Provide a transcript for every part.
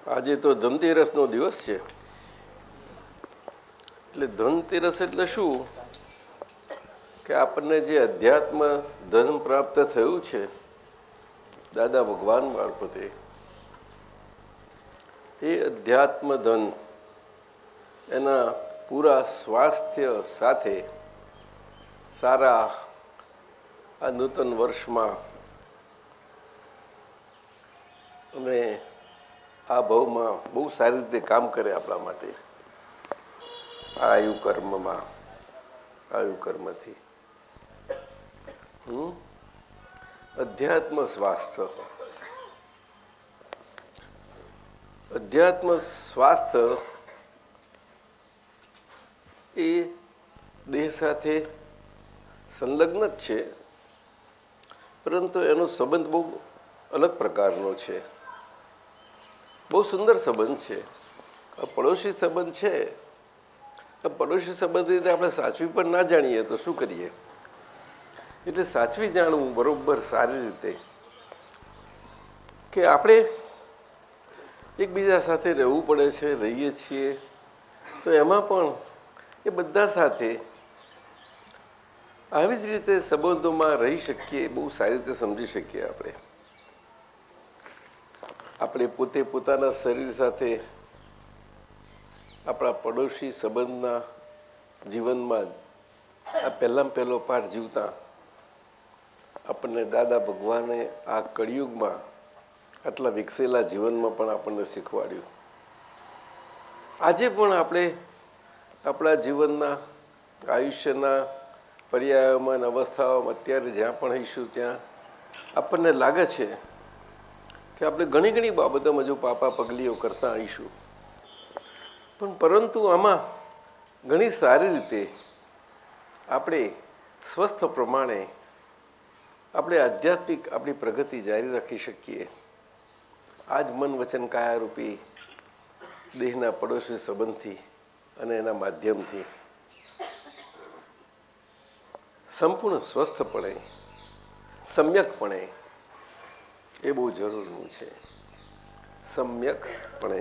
આજે તો ધનતેરસનો દિવસ છે. એટલે ધનતેરસ એટલે શું કે આપણને જે અધ્યાત્મ ધન પ્રાપ્ત થયું છે દાદા ભગવાન મારફતે, એ અધ્યાત્મ ધન એના પૂરા સ્વાસ્થ્ય સાથે સારા આ નૂતન વર્ષમાં અમે આ ભાવમાં બહુ સારી રીતે કામ કરે આપણા માટે. આયુ કર્મથી અધ્યાત્મ સ્વાસ્થ્ય એ દેહ સાથે સંલગ્ન જ છે, પરંતુ એનો સંબંધ બહુ અલગ પ્રકારનો છે. બહુ સુંદર સંબંધ છે. પડોશી સંબંધ છે. પડોશી સંબંધ રીતે આપણે સાચવી પણ ના જાણીએ તો શું કરીએ? એટલે સાચવી જાણવું બરોબર સારી રીતે કે આપણે એકબીજા સાથે રહેવું પડે છે, રહીએ છીએ તો એમાં પણ એ બધા સાથે આવી જ રીતે સંબંધોમાં રહી શકીએ, બહુ સારી રીતે સમજી શકીએ. આપણે પોતે પોતાના શરીર સાથે આપણા પડોશી સંબંધના જીવનમાં આ પહેલો પાઠ જીવતા આપણને દાદા ભગવાને આ કળિયુગમાં આટલા વિકસેલા જીવનમાં પણ આપણને શીખવાડ્યું. આજે પણ આપણે આપણા જીવનના આયુષ્યના પર્યાયોમાં અવસ્થાઓમાં અત્યારે જ્યાં પણ હઈશું ત્યાં આપણને લાગે છે કે આપણે ઘણી બાબતોમાં જો પાપા પગલીઓ કરતા આવીશું, પણ પરંતુ આમાં ઘણી સારી રીતે આપણે સ્વસ્થ પ્રમાણે આપણે આધ્યાત્મિક આપણી પ્રગતિ જારી રાખી શકીએ. આ જ મન વચન કાયારૂપી દેહના પડોશી સંબંધથી અને એના માધ્યમથી સંપૂર્ણ સ્વસ્થપણે, સમ્યકપણે એ બહુ જરૂરનું છે. સમ્યકપણે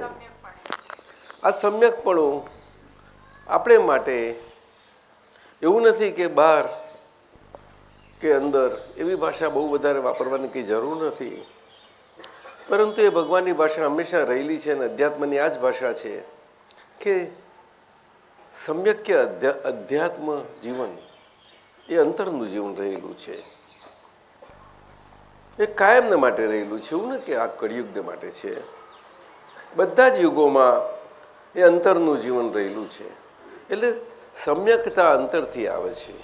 આ સમ્યકપણું આપણે માટે એવું નથી કે બહાર કે અંદર એવી ભાષા બહુ વધારે વાપરવાની કંઈ જરૂર નથી, પરંતુ એ ભગવાનની ભાષા હંમેશા રહેલી છે અને અધ્યાત્મની આ જ ભાષા છે કે સમ્યક્ય અધ્યાત્મ જીવન એ અંતરનું જીવન રહેલું છે. એ કાયમને માટે રહેલું છે, એવું ને કે આ કળિયુગને માટે છે. બધા જ યુગોમાં એ અંતરનું જીવન રહેલું છે. એટલે સમ્યકતા અંતરથી આવે છે.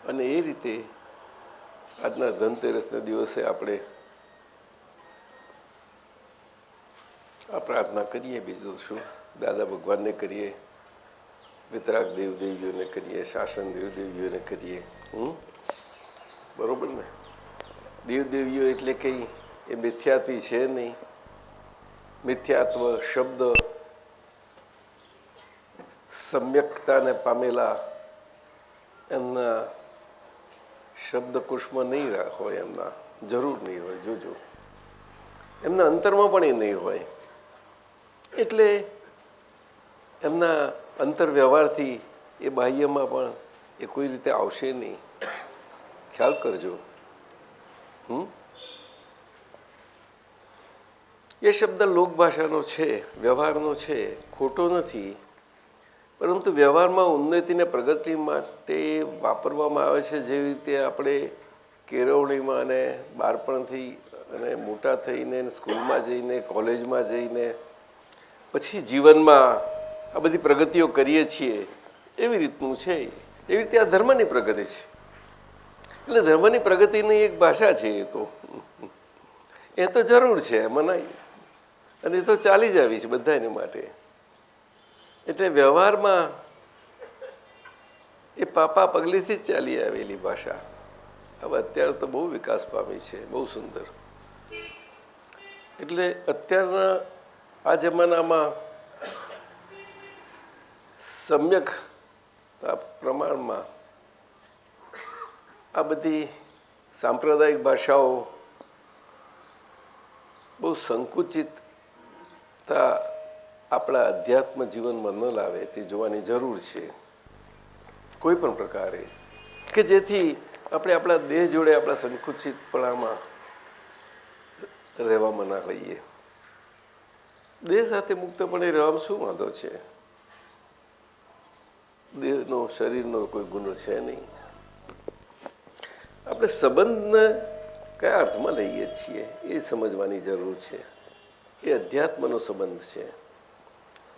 અને એ રીતે આજના ધનતેરસના દિવસે આપણે આ પ્રાર્થના કરીએ. બીજું શું? દાદા ભગવાનને કરીએ, વિતરાગ દેવદેવીઓને કરીએ, શાસન દેવદેવીઓને કરીએ. બરોબર ને? દેવદેવીઓ એટલે કંઈ એ મિથ્યાત્વી છે નહીં. મિથ્યાત્વ શબ્દ સમ્યકતાને પામેલા એમના શબ્દકોશમાં નહીં હોય, એમના જરૂર નહીં હોય. જોજો, એમના અંતરમાં પણ એ નહીં હોય. એટલે એમના અંતર વ્યવહારથી એ બાહ્યમાં પણ એ કોઈ રીતે આવશે નહીં. ખ્યાલ કરજો. એ શબ્દ લોકભાષાનો છે, વ્યવહારનો છે, ખોટો નથી. પરંતુ વ્યવહારમાં ઉન્નતિને પ્રગતિ માટે વાપરવામાં આવે છે. જેવી રીતે આપણે કેળવણીમાં અને બાળપણથી અને મોટા થઈને સ્કૂલમાં જઈને, કોલેજમાં જઈને પછી જીવનમાં આ બધી પ્રગતિઓ કરીએ છીએ, એવી રીતનું છે. એવી રીતે આ ધર્મની પ્રગતિ છે. એટલે ધર્મની પ્રગતિની એક ભાષા છે. એ તો જરૂર છે, એમાં નહીં. અને એ તો ચાલી જ આવી છે બધાને માટે. એટલે વ્યવહારમાં એ પાપા પગલીથી જ ચાલી આવેલી ભાષા હવે અત્યારે તો બહુ વિકાસ પામી છે, બહુ સુંદર. એટલે અત્યારના આ જમાનામાં સમ્યક પ્રમાણમાં આ બધી સાંપ્રદાયિક ભાષાઓ બહુ સંકુચિત આપણા અધ્યાત્મ જીવનમાં ન લાવે તે જોવાની જરૂર છે કોઈ પણ પ્રકારે, કે જેથી આપણે આપણા દેહ જોડે આપણા સંકુચિતપણામાં રહેવામાં ના હોઈએ. દેહ સાથે મુક્તપણે રહેવામાં શું વાંધો છે? દેહનો શરીરનો કોઈ ગુનો છે નહીં. આપણે સંબંધને કયા અર્થમાં લઈએ છીએ એ સમજવાની જરૂર છે. એ અધ્યાત્મનો સંબંધ છે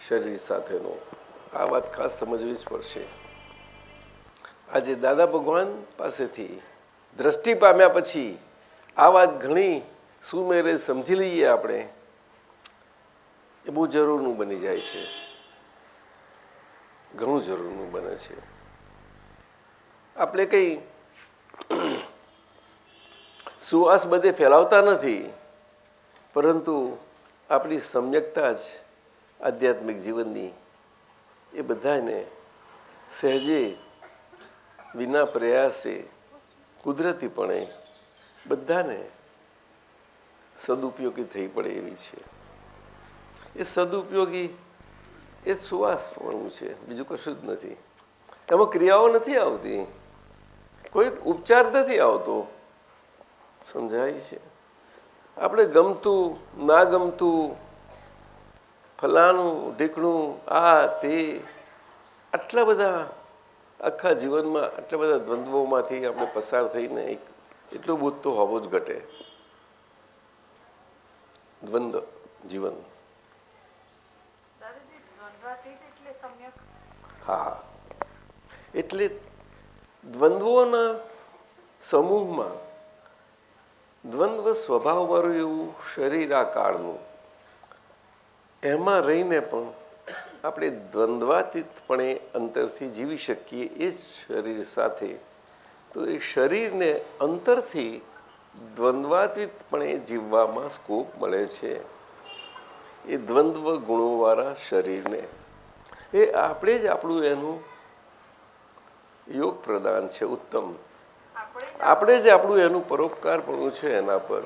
શરીર સાથેનો. આ વાત ખાસ સમજવી જ પડશે. આજે દાદા ભગવાન પાસેથી દ્રષ્ટિ પામ્યા પછી આ વાત ઘણી સુમેરે સમજી લઈએ આપણે, એ બહુ જરૂરનું બની જાય છે, ઘણું જરૂરનું બને છે. આપણે કંઈ સુવાસ બધે ફેલાવતા નથી, પરંતુ આપણી સમ્યકતા જ આધ્યાત્મિક જીવનની એ બધાને સહેજે વિના પ્રયાસે કુદરતીપણે બધાને સદુપયોગી થઈ પડે એવી છે. એ સદુપયોગી એ જ સુવાસપણું છે, બીજું કશું જ નથી. એમાં ક્રિયાઓ નથી આવતી, કોઈ ઉપચાર નથી આવતો. સમજાય છે? આપણે ગમતું ના ગમતું, ફલાણું ઢીકણું, આ તે, આટલા બધા આખા જીવનમાં આટલા બધા દ્વંદ્વોમાંથી આપણે પસાર થઈને એટલું બોધ તો હોવો જ ઘટે. દ્વંદ્વ જીવન. હા, એટલે દ્વંદ્વોના સમૂહમાં દ્વંદ્વ સ્વભાવવાળું એવું શરીર આ કાળનું, એમાં રહીને પણ આપણે દ્વંદ્વાતીતપણે અંતરથી જીવી શકીએ એ જ શરીર સાથે. તો એ શરીરને અંતરથી દ્વંદ્વાતીતપણે જીવવામાં સ્કોપ મળે છે. એ દ્વંદ્વ ગુણોવાળા શરીરને એ આપણે જ આપણું એનું યોગ પ્રદાન છે ઉત્તમ. આપણે જ આપણું એનું પરોપકારપણું છે એના પર.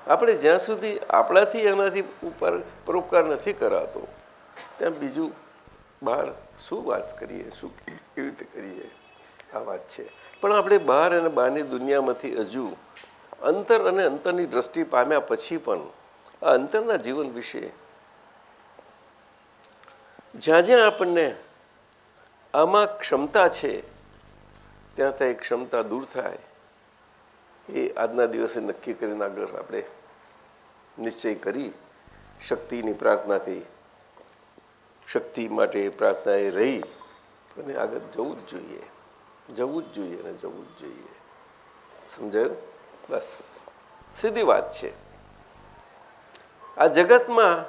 આપણે જ્યાં સુધી આપણાથી એનાથી ઉપર પરોપકાર નથી કરાતો ત્યાં બીજું બહાર શું વાત કરીએ, શું કેવી રીતે કરીએ, આ વાત છે. પણ આપણે બહાર અને બહારની દુનિયામાંથી હજુ અંતર અને અંતરની દ્રષ્ટિ પામ્યા પછી પણ આ અંતરના જીવન વિશે જ્યાં જ્યાં આપણને આમાં ક્ષમતા છે ત્યાં ત્યાં એ ક્ષમતા દૂર થાય એ આજના દિવસે નક્કી કરીને આગળ આપણે નિશ્ચય કરી શક્તિની પ્રાર્થનાથી, શક્તિ માટે પ્રાર્થના એ રહી અને આગળ જવું જ જોઈએ, જવું જ જોઈએ અને જવું જ જોઈએ. સમજાયું? બસ સીધી વાત છે. આ જગતમાં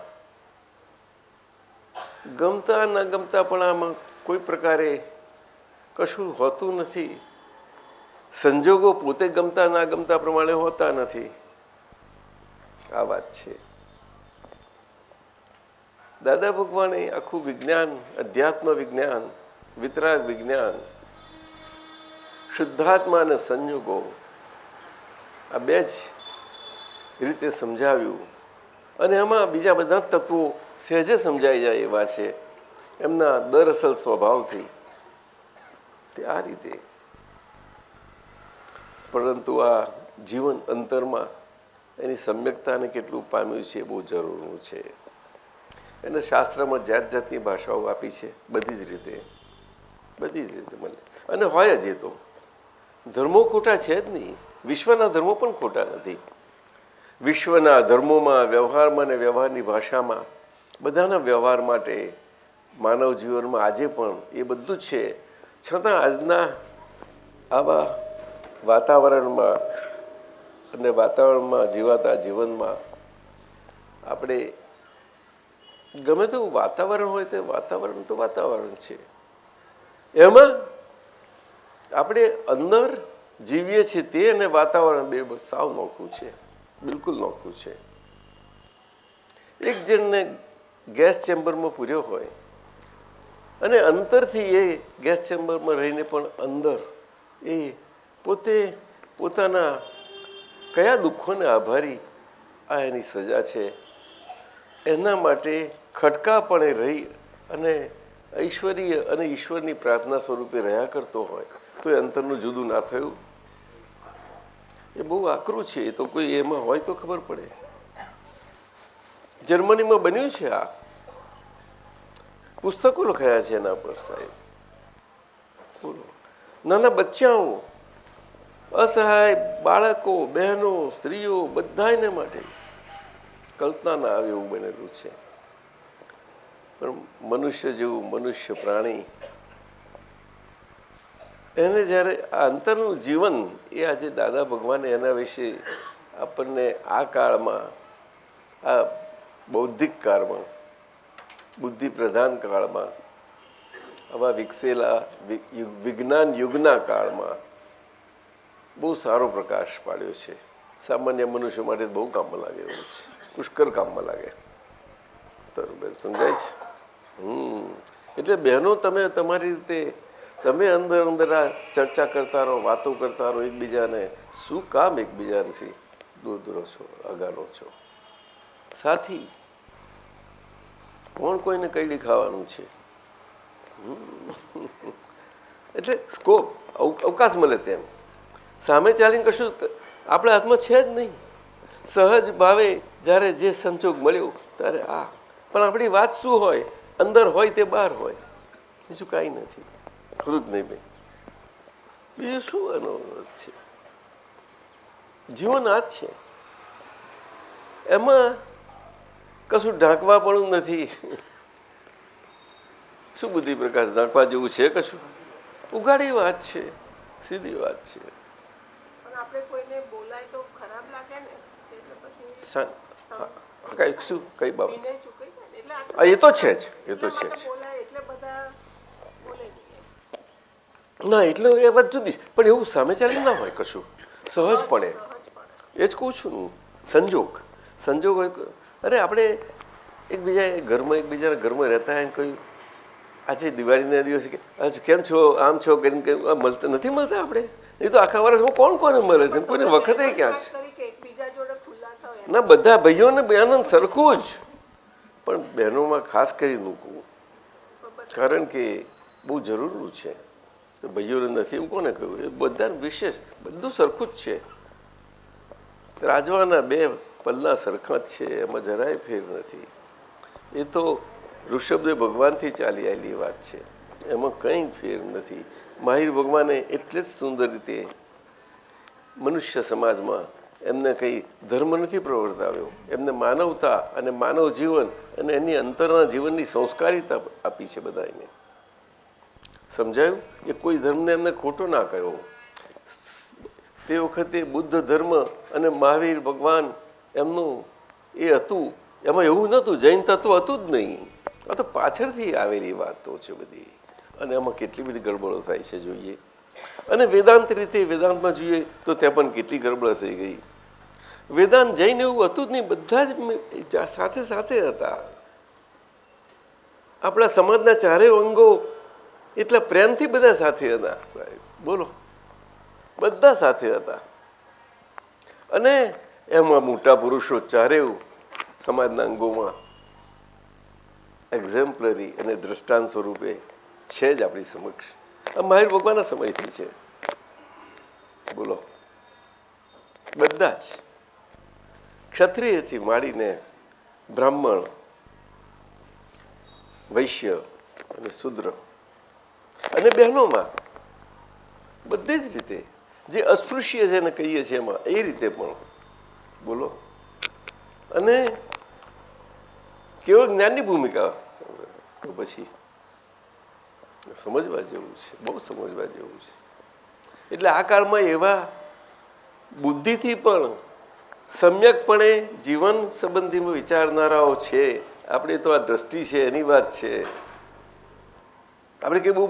ગમતા ના ગમતા પણ આમાં કોઈ પ્રકારે કશું હોતું નથી. સંજોગો પોતે ગમતા ના ગમતા પ્રમાણે હોતા નથી. આ વાત છે. દાદા ભગવાને આખું વિજ્ઞાન, અધ્યાત્મ વિજ્ઞાન, વિતરાગ વિજ્ઞાન, શુદ્ધાત્મા અને સંજોગો આ બે જ રીતે સમજાવ્યું. અને એમાં બીજા બધા તત્વો સહેજે સમજાઈ જાય એવા છે એમના દરઅસલ સ્વભાવથી. તે આ રીતે. પરંતુ આ જીવન અંતરમાં એની સમ્યકતાને કેટલું પામ્યું છે એ બહુ જરૂરનું છે. એને શાસ્ત્રમાં જાત જાતની ભાષાઓ આપી છે, બધી જ રીતે મળે. અને હોય જ. એ તો ધર્મો ખોટા છે જ નહીં, વિશ્વના ધર્મો પણ ખોટા નથી. વિશ્વના ધર્મોમાં, વ્યવહારમાં અને વ્યવહારની ભાષામાં બધાના વ્યવહાર માટે માનવ જીવનમાં આજે પણ એ બધું જ છે. છતાં આજના આવા વાતાવરણમાં અને વાતાવરણમાં જીવાતા જીવનમાં આપણે ગમે તેવું વાતાવરણ હોય તે વાતાવરણ તો વાતાવરણ છે. એમાં આપણે અંદર જીવીએ છીએ તે અને વાતાવરણ બે સાવ નોખું છે, બિલકુલ નોખું છે. એક જણને ગેસ ચેમ્બરમાં પૂર્યો હોય અને અંતરથી એ ગેસ ચેમ્બરમાં રહીને પણ અંદર એ પોતે પોતાના કયા દુઃખોને આભારી આ એની સજા છે એના માટે ખટકાપણે રહી અને ઐશ્વર્ય અને ઈશ્વરની પ્રાર્થના સ્વરૂપે રહ્યા કરતો હોય તો એ અંતરનું જુદું ના થયું. એ બહુ આકરું છે. એ તો કોઈ એમાં હોય તો ખબર પડે. જર્મનીમાં બન્યું છે. આ પુસ્તકો લખાયા છે એના પર સાહેબ. બોલો, નાના બચ્ચાઓ, અસહાય બાળકો, બહેનો, સ્ત્રીઓ, બધાને માટે કલ્પના ના આવે એવું બનેલું છે. પણ મનુષ્ય જેવું મનુષ્ય પ્રાણી, એને જ્યારે આ અંતરનું જીવન એ આજે દાદા ભગવાને એના વિશે આપણને આ કાળમાં, આ બૌદ્ધિક કાળમાં, બુદ્ધિ પ્રધાન કાળમાં, આવા વિકસેલા વિજ્ઞાન યુગના કાળમાં બહુ સારો પ્રકાશ પાડ્યો છે. સામાન્ય મનુષ્ય માટે બહુ કામમાં લાગે એવું છે. પુષ્કળ કામમાં લાગે. તરુબેન સમજાય છે? એટલે બહેનો, તમે તમારી રીતે તમે અંદર અંદર આ ચર્ચા કરતા રહો, વાતો કરતા રહો એકબીજાને. શું કામ એકબીજાથી દૂર દૂર છો, અગાલો છો? સાથી કોણ કોઈને કઈ ખાવાનું છે? એટલે સ્કોપ, અવકાશ મળે તેમ. સામે ચાલીને કશું આપણા હાથમાં છે જ નહીં. સહજ ભાવે જ્યારે જે સંજોગ મળ્યો ત્યારે આ. પણ આપણી વાત શું હોય? અંદર હોય તે બહાર હોય, બીજું કાંઈ નથી. ખરું જ નહીં ભાઈ? બીજું શું એનો છે? જીવન આ જ છે. એમાં કશું ઢાંકવા પણ નથી. શું બુદ્ધિ પ્રકાશ ઢાંકવા જેવું છે કશું? ઉઘાડી વાત છે, સીધી વાત છે. શું કઈ બાબત? એ તો છે જ, એ તો છે જ. ના, એટલે એ વાત જુદી. પણ એવું સામે ચાલી ના હોય કશું, સહજપણે. એ જ કહું છું હું. સંજોગ હોય. અરે આપણે એકબીજાના ઘરમાં રહેતા હોય ને કહ્યું આજે દિવાળીના દિવસે કે કેમ છો, આમ છો કરીને મળતા નથી મળતા આપણે? નહીં તો આખા વર્ષમાં કોણ કોને મળે છે? કોઈને વખતે ક્યાં છે? ના, બધા ભાઈઓને બહેનો સરખું જ, પણ બહેનોમાં ખાસ કરી મૂકવું, કારણ કે બહુ જરૂરનું છે. ભાઈઓને નથી એવું કોને કહ્યું? એ બધા વિશેષ, બધું સરખું જ છે. રાજવાના બે પલ્લા સરખા જ છે, એમાં જરાય ફેર નથી. એ તો ઋષભદેવ ભગવાનથી ચાલી આવેલી વાત છે, એમાં કંઈ ફેર નથી. માહિર ભગવાને એટલે જ સુંદર રીતે મનુષ્ય સમાજમાં એમને કંઈ ધર્મ નથી પ્રવર્તાવ્યો. એમને માનવતા અને માનવ જીવન અને એની અંતરના જીવનની સંસ્કારિતા આપી છે બધાને. સમજાયું? એ કોઈ ધર્મને એમને ખોટો ના કહ્યો. તે વખતે બુદ્ધ ધર્મ અને મહાવીર ભગવાન એમનું એ હતું, એમાં એવું નહોતું. જૈન તત્વ હતું જ નહીં. આ તો પાછળથી આવેલી વાતો છે બધી, અને એમાં કેટલી બધી ગડબડો થાય છે જોઈએ. અને વેદાંત રીતે વેદાંતમાં જોઈએ તો ત્યાં પણ કેટલી ગડબડ થઈ ગઈ. વેદાંત જૈન એવું હતું જ નહીં, બધા જ સાથે સાથે હતા. આપણા સમાજના ચારેય અંગો એટલા પ્રેમથી બધા સાથે હતા. બોલો, બધા સાથે હતા. અને એમાં મોટા પુરુષો ચારેય સમાજના અંગોમાં એક્ઝેમ્પલરી અને દ્રષ્ટાંત સ્વરૂપે છે જ આપણી સમક્ષ. આ મહાવીર ભગવાનના સમયથી છે. બોલો, બધા જ ક્ષત્રિયથી માંડીને બ્રાહ્મણ, વૈશ્ય અને શૂદ્ર, અને બહેનોમાં બધી જ રીતે જે અસ્પૃશ્ય જેને કહીએ છીએ એમાં એ રીતે પણ. બોલો, અને કેવળ જ્ઞાનની ભૂમિકા તો પછી સમજવા જેવું છે, બહુ સમજવા જેવું છે. એટલે આ કાળમાં એવા બુદ્ધિથી પણ સમ્યકપણે જીવન સંબંધીમાં વિચારનારાઓ છે. આપણે તો આ દ્રષ્ટિ છે એની વાત છે. આપણે કંઈ બહુ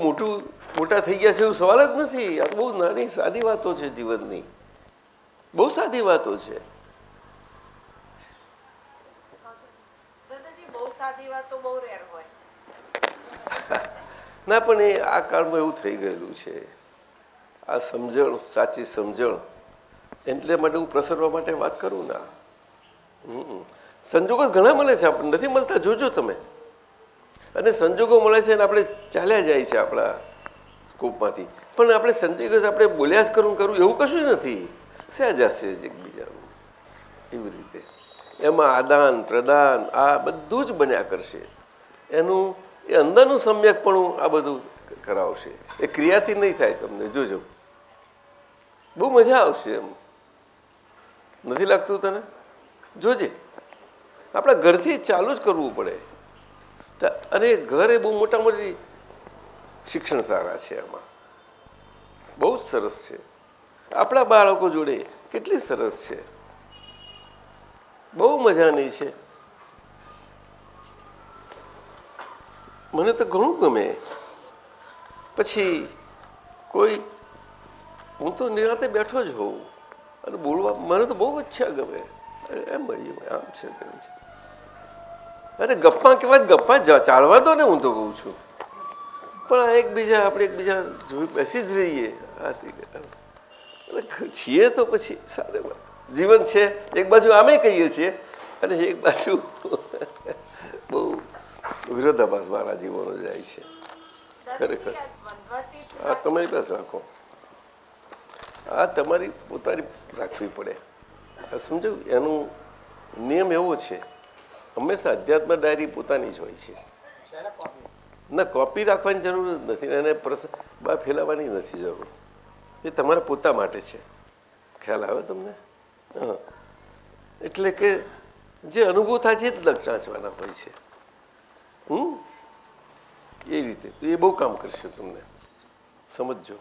મોટા થઈ ગયા છે એવું સવાલ જ નથી. આ બહુ નાની સાદી વાતો છે જીવનની, બહુ સાદી વાતો છે. ના, પણ એ આ કાળમાં એવું થઈ ગયેલું છે. આ સમજણ, સાચી સમજણ, એટલે માટે હું પ્રસરવા માટે વાત કરું ના. સંજોગો ઘણા મળે છે, આપણને નથી મળતા, જોજો તમે. અને સંજોગો મળે છે અને આપણે ચાલ્યા જાય છે આપણા સ્કોપમાંથી, પણ આપણે સંજોગો આપણે બોલ્યા જ કરવું એવું કશું નથી. સહેજ હશે એકબીજાનું એવી રીતે એમાં આદાન પ્રદાન આ બધું જ બન્યા કરશે. એનું એ અંદરનું સમ્યકપણું આ બધું કરાવશે. એ ક્રિયાથી નહીં થાય. તમને જોજો, બહુ મજા આવશે. એમ નથી લાગતું તને? જોજે, આપણા ઘરથી ચાલુ જ કરવું પડે. અને ઘર એ બહુ મોટા મોટી શિક્ષણ સારા છે. એમાં બહુ જ સરસ છે. આપણા બાળકો જોડે કેટલી સરસ છે, બહુ મજાની છે. મને તો ઘણું ગમે. પછી કોઈ હું તો નિરાંતે બેઠો જ હોઉં અને બોલવા મને તો બહુ ઈચ્છા ગમે. એમ મળીએ આમ છે તેમ છે. અરે ગપ્પા કેવા ગપ્પા ચાલવા દો ને, હું તો કહું છું. પણ આ એકબીજા આપણે એકબીજા જોઈ બેસી જ રહીએ. છીએ તો પછી સારું જીવન છે. એક બાજુ આમે કહીએ છીએ અને એક બાજુ બહુ વિરોધાભાસ વાળા જીવનો જાય છે. ખરેખર આ તમારી પાસે રાખો, આ તમારી પોતાની રાખવી પડે. સમજો, એનું નિયમ એવો છે, હંમેશા અધ્યાત્મ ડાયરી પોતાની જ હોય છે. ના કોપી રાખવાની જરૂર નથી, એને બહાર ફેલાવવાની નથી જરૂર. એ તમારા પોતા માટે છે. ખ્યાલ આવે તમને? હા, એટલે કે જે અનુભવ થાય છે જ લક્ષાંચવાના હોય છે. એ રીતે તો એ બહુ કામ કરશે તમને, સમજજો.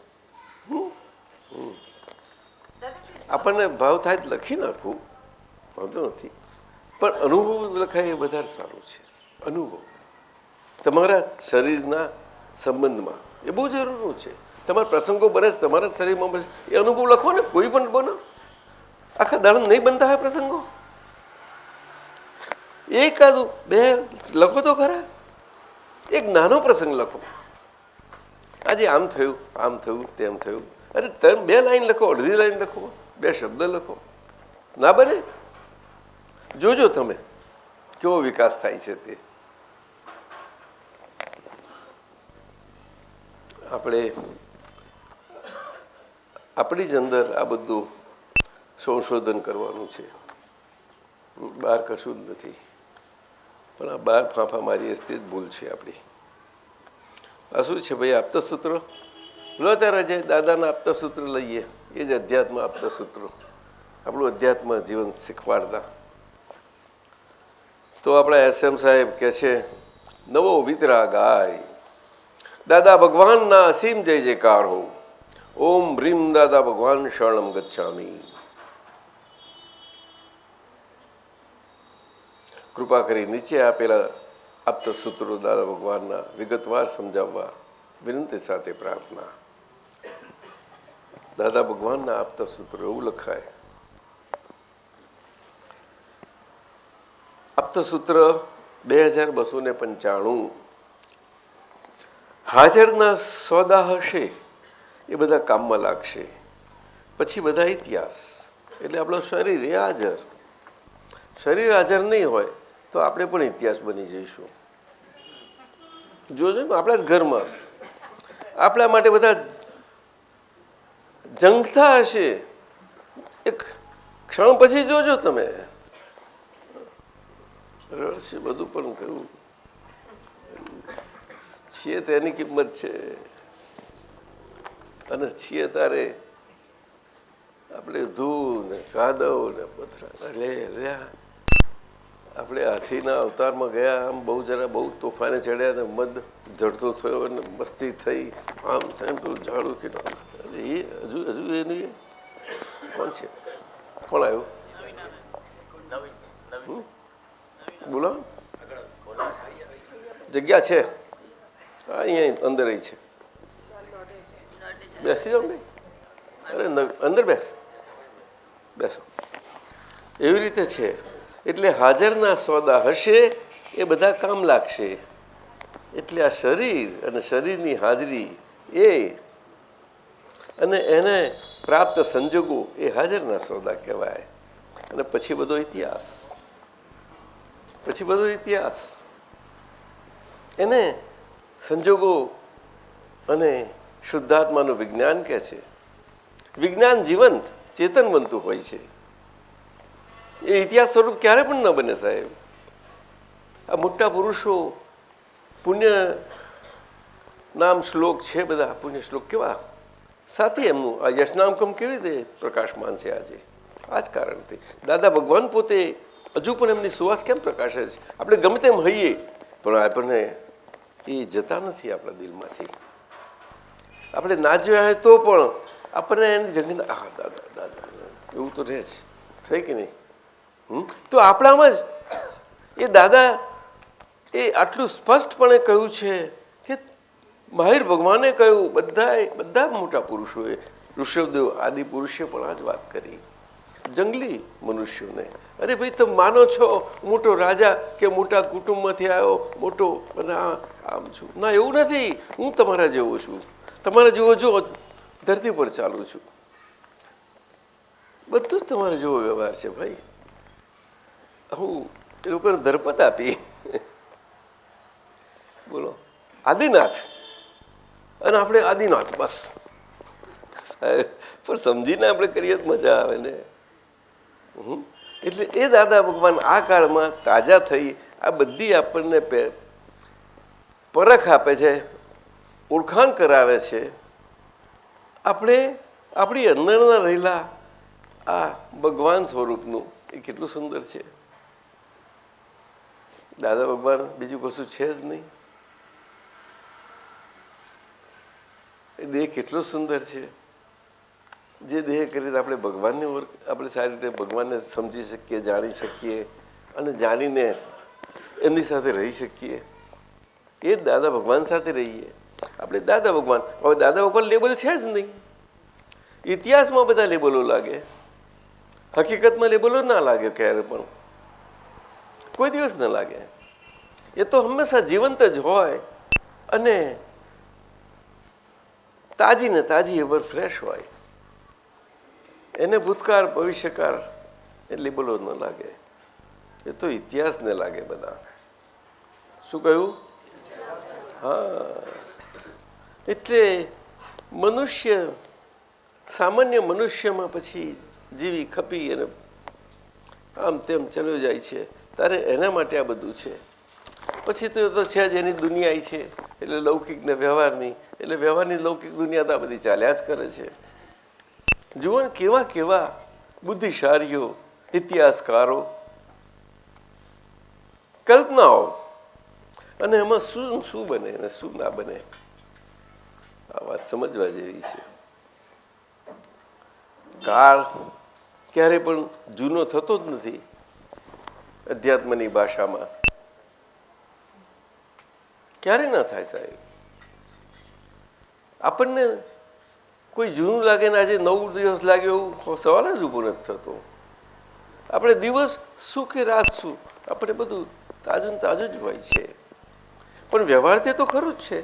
આપણને ભાવ થાય જ લખી નાખવું, વાંધો નથી, પણ અનુભવ લખાય એ વધારે સારું છે. અનુભવ તમારા શરીરના સંબંધમાં એ બહુ જરૂરનું છે. તમારા પ્રસંગો બને છે તમારા શરીરમાં બને, એ અનુભવ લખો ને. કોઈ પણ બનો, આખા દાડમ નહીં બનતા હોય પ્રસંગો. એકાદું બે લખો તો ખરા. એક નાનો પ્રસંગ લખો, આજે આમ થયું તેમ થયું. અરે તમે 2 લાઈન લખો, અડધી લાઈન લખો, 2 શબ્દ લખો. ના બને? જોજો તમે કેવો વિકાસ થાય છે તે. આપણે આપણી જ અંદર આ બધું સંશોધન કરવાનું છે. બહાર કશું જ નથી. પણ આ બહાર ફાંફા મારી હશે જ ભૂલ છે આપણી. આ શું છે ભાઈ? આપતા સૂત્રો લો ત્યારે જે દાદાના આપતા સૂત્ર લઈએ, એ જ અધ્યાત્મ આપતા સૂત્રો આપણું અધ્યાત્મ જીવન શીખવાડતા. તો આપણા SM સાહેબ કહે છે, નવો વિતરા ગાય દાદા ભગવાનના અસીમ જય જયકાર હો. ઓમ ભ્રીમ દાદા ભગવાન શરણમ ગચ્છામી. કૃપા કરી નીચે આપેલા આપતા સૂત્રો દાદા ભગવાનના વિગતવાર સમજાવવા વિનંતી સાથે પ્રાર્થના. દાદા ભગવાનના આપતા સૂત્રો એવું લખાય. આપતા સૂત્ર 2295. હાજરના સોદા હશે એ બધા કામમાં લાગશે. પછી બધા ઇતિહાસ, એટલે આપણો શરીર એ હાજર. શરીર હાજર નહીં હોય તો આપણે પણ ઇતિહાસ બની જઈશું. જોજો ને, આપણા જ ઘરમાં આપણા માટે બધા જંગતા હશે. એક ક્ષણ પછી જોજો તમે, રડશે બધું. પણ કહ્યું છીએ તેની કિંમત છે. અને છીએ તારે આપણે ધૂળ ને કાદવ ને પથરા રહ્યા. આપણે હાથીના અવતારમાં ગયા, આમ બહુ તોફાને ચડ્યા ને મદ જડતો થયો અને મસ્તી થઈ, આમ થાય પેલું ઝાડું કે એ હજુ એનું કોણ છે? કોણ આવ્યું? બોલો, જગ્યા છે અહીંયા અંદર છે. બેસી જાઓ ને. અરે અંદર બેસો. એવી રીતે છે. એટલે હાજરના સોદા હશે એ બધા કામ લાગશે. એટલે આ શરીર અને શરીરની હાજરી એ અને એને પ્રાપ્ત સંજોગો એ હાજરના સોદા કહેવાય. અને પછી બધો ઇતિહાસ. પછી બધો ઇતિહાસ. એને સંજોગો અને શુદ્ધાત્માનું વિજ્ઞાન કહે છે. વિજ્ઞાન જીવંત ચેતન બનતું હોય છે. એ ઇતિહાસ સ્વરૂપ ક્યારે પણ ન બને સાહેબ. આ મોટા પુરુષો પુણ્ય નામ શ્લોક છે, બધા પુણ્ય શ્લોક કેવા સાથી એમનું આ યશનામકમ કેવી રીતે પ્રકાશમાન છે આજે? આ જ કારણથી દાદા ભગવાન પોતે હજુ પણ એમની સુવાસ કેમ પ્રકાશે છે? આપણે ગમે તેમ હઈએ પણ આપણને એ જતા નથી આપણા દિલમાંથી. આપણે ના જોયા હોય તો પણ આપણને એની જંગી હા દાદા દાદા એવું તો રહે જ થઈ કે નહીં. તો આપણામાં જ એ દાદા એ આટલું સ્પષ્ટપણે કહ્યું છે કે મહાવીર ભગવાને કહ્યું, બધા મોટા પુરુષોએ, ઋષભદેવ આદિ પુરુષે પણ આ જ વાત કરી જંગલી મનુષ્યોને. અરે ભાઈ, તમે માનો છો મોટો રાજા કે મોટા કુટુંબમાંથી આવ્યો મોટો અને આમ છું? ના, એવું નથી. હું તમારા જેવો છું. તમારા જેવો જો ધરતી પર ચાલું છું. બધું જ તમારા જેવો વ્યવહાર છે ભાઈ. હું એ લોકોને ધરપત આપી બોલો આદિનાથ, અને આપણે આદિનાથ બસ. પણ સમજીને આપણે કરીએ તો મજા આવે ને. એટલે એ દાદા ભગવાન આ કાળમાં તાજા થઈ આ બધી આપણને પરખ આપે છે, ઓળખાણ કરાવે છે. આપણે આપણી અંદરના રહેલા આ ભગવાન સ્વરૂપનું એ કેટલું સુંદર છે. દાદા ભગવાન બીજું કશું છે જ નહીં. એ દેહ કેટલો સુંદર છે. જે દેહ કરીને આપણે ભગવાનને આપણે સારી રીતે ભગવાનને સમજી શકીએ, જાણી શકીએ અને જાણીને એમની સાથે રહી શકીએ. એ જ દાદા ભગવાન સાથે રહીએ આપણે. દાદા ભગવાન, હવે દાદા ભગવાન લેબલ છે જ નહીં. ઇતિહાસમાં બધા લેબલો લાગે, હકીકતમાં લેબલો ના લાગે ક્યારે પણ, કોઈ દિવસ ન લાગે. એ તો હંમેશા જીવંત જ હોય અને તાજી ને તાજી એવર ફ્રેશ હોય. એને ભૂતકાળ ભવિષ્યકાળ એ લેબલો ન લાગે. એ તો ઇતિહાસને લાગે બધા. શું કહ્યું? હા, એટલે મનુષ્ય સામાન્ય મનુષ્યમાં પછી જીવી ખપી અને આમ તેમ ચાલ્યો જાય છે. તારે એના માટે આ બધું છે. પછી તો છે જ એની દુનિયા છે, એટલે લૌકિક ને વ્યવહારની, એટલે વ્યવહારની લૌકિક દુનિયા તો આ બધી ચાલ્યા જ કરે છે. જુઓ ને કેવા કેવા બુદ્ધિશાળીઓ, ઇતિહાસકારો, કલ્પનાઓ, અને એમાં શું શું બને અને શું ના બને. આ વાત સમજવા જેવી છે. કાળ ક્યારે પણ જૂનો થતો જ નથી અધ્યાત્મની ભાષામાં. ક્યારે ના થાય સાહેબ. આપણને કોઈ જૂનું લાગે ને આજે 9 દિવસ લાગે એવું સવાલ જ ઊભો નથી થતો. આપણે દિવસ શું કે રાત શું, આપણે બધું તાજું તાજું જ હોય છે. પણ વ્યવહારથી તો ખરું જ છે.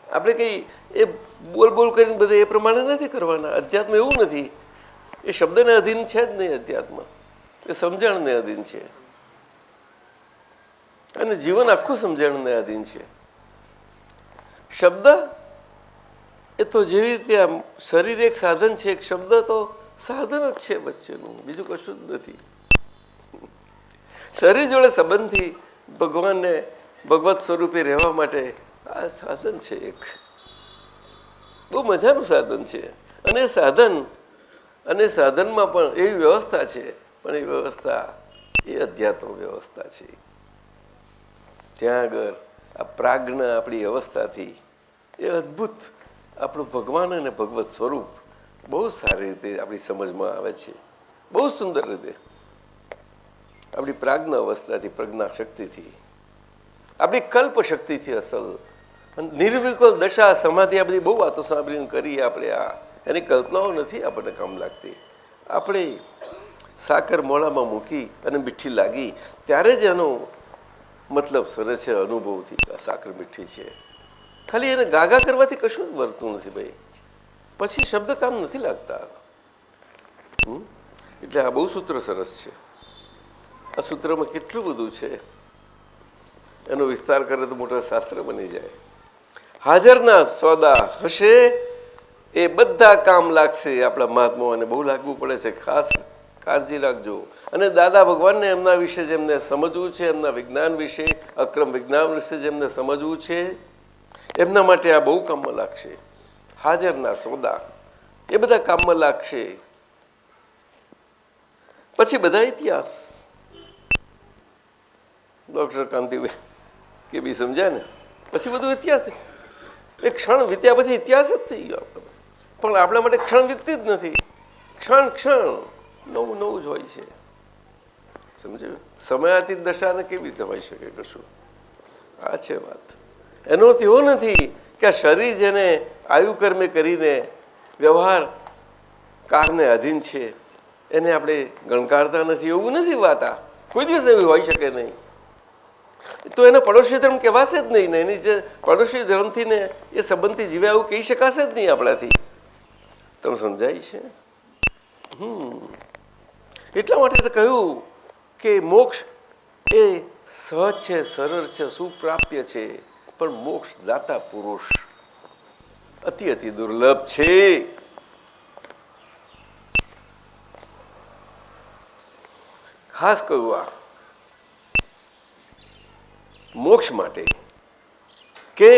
આપણે કંઈ એ બોલ બોલ કરીને બધા એ પ્રમાણે નથી કરવાના. અધ્યાત્મ એવું નથી. એ શબ્દને અધીન છે જ નહીં. અધ્યાત્મ એ સમજણને અધીન છે, અને જીવન આખું સમજણને અધીન છે. શબ્દ એ તો જેવી રીતે આમ શરીર એક સાધન છે, એક શબ્દ તો સાધન જ છે વચ્ચેનું, બીજું કશું જ નથી. શરીર જોડે સંબંધથી ભગવાનને ભગવત સ્વરૂપે રહેવા માટે આ સાધન છે. એક બહુ મજાનું સાધન છે. અને સાધનમાં પણ એવી વ્યવસ્થા છે, પણ એ વ્યવસ્થા એ અધ્યાત્મ વ્યવસ્થા છે. ત્યાં આગળ આ પ્રાજ્ઞ આપણી અવસ્થાથી એ અદ્ભુત આપણું ભગવાન અને ભગવત સ્વરૂપ બહુ સારી રીતે આપણી સમજમાં આવે છે. બહુ સુંદર રીતે આપણી પ્રાજ્ઞ અવસ્થાથી, પ્રજ્ઞા શક્તિથી, આપણી કલ્પ શક્તિથી અસલ નિર્વિકલ્પ દશા સમાધિ, આ બધી બહુ વાતો સાંભળીને કરી આપણે. આ એની કલ્પનાઓ નથી આપણને કામ લાગતી. આપણે સાકર મોડામાં મૂકી અને મીઠી લાગી ત્યારે જ એનો મતલબ સરસ છે. અનુભવથી આ સાકર મીઠી છે. ખાલી એને ગાગા કરવાથી કશું જ વર્તું નથી ભાઈ. પછી શબ્દ કામ નથી લાગતા. એટલે આ બહુ સૂત્ર સરસ છે. આ સૂત્રમાં કેટલું બધું છે, એનો વિસ્તાર કરે તો મોટા શાસ્ત્ર બની જાય. હાજરના સોદા હશે એ બધા કામ લાગશે. આપણા મહાત્માઓને બહુ લાગવું પડે છે, ખાસ કાળજી રાખજો. અને દાદા ભગવાનને એમના વિશે જેમને સમજવું છે, એમના વિજ્ઞાન વિશે, અક્રમ વિજ્ઞાન વિશે જેમને સમજવું છે, એમના માટે આ બહુ કામમાં લાગશે. હાજરના સોદા એ બધા કામમાં લાગશે. પછી બધા ઇતિહાસ ડૉક્ટર કાંતિભાઈ કે બી સમજાય ને, પછી બધું ઇતિહાસ. એક ક્ષણ વીત્યા પછી ઇતિહાસ જ થઈ ગયો. પણ આપણા માટે ક્ષણ વીતતી જ નથી. ક્ષણ ક્ષણ નવું નવું જ હોય છે. સમજાયું? સમયાતીત દશાને કેવી રીતે હોઈ શકે કશું? આ છે વાત. એનો અર્થ એવો નથી કે આ શરીર જેને આયુકર્મે કરીને વ્યવહાર કારને અધીન છે એને આપણે ગણકારતા નથી, એવું નથી વાત. આ કોઈ દિવસ એવી હોઈ શકે નહીં. તો એને પડોશી ધર્મ કહેવાશે જ નહીં ને. એની જે પડોશી ધર્મથી ને એ સંબંધથી જીવ્યા એવું કહી શકાશે જ નહીં આપણાથી. તમે સમજાય છે? એટલા માટે તો કહ્યું કે મોક્ષ એ સહજ છે, સરળ છે, સુપ્રાપ્ય છે, પણ મોક્ષ દાતા પુરુષ અતિ અતિ દુર્લભ છે. ખાસ કહ્યું આ મોક્ષ માટે કે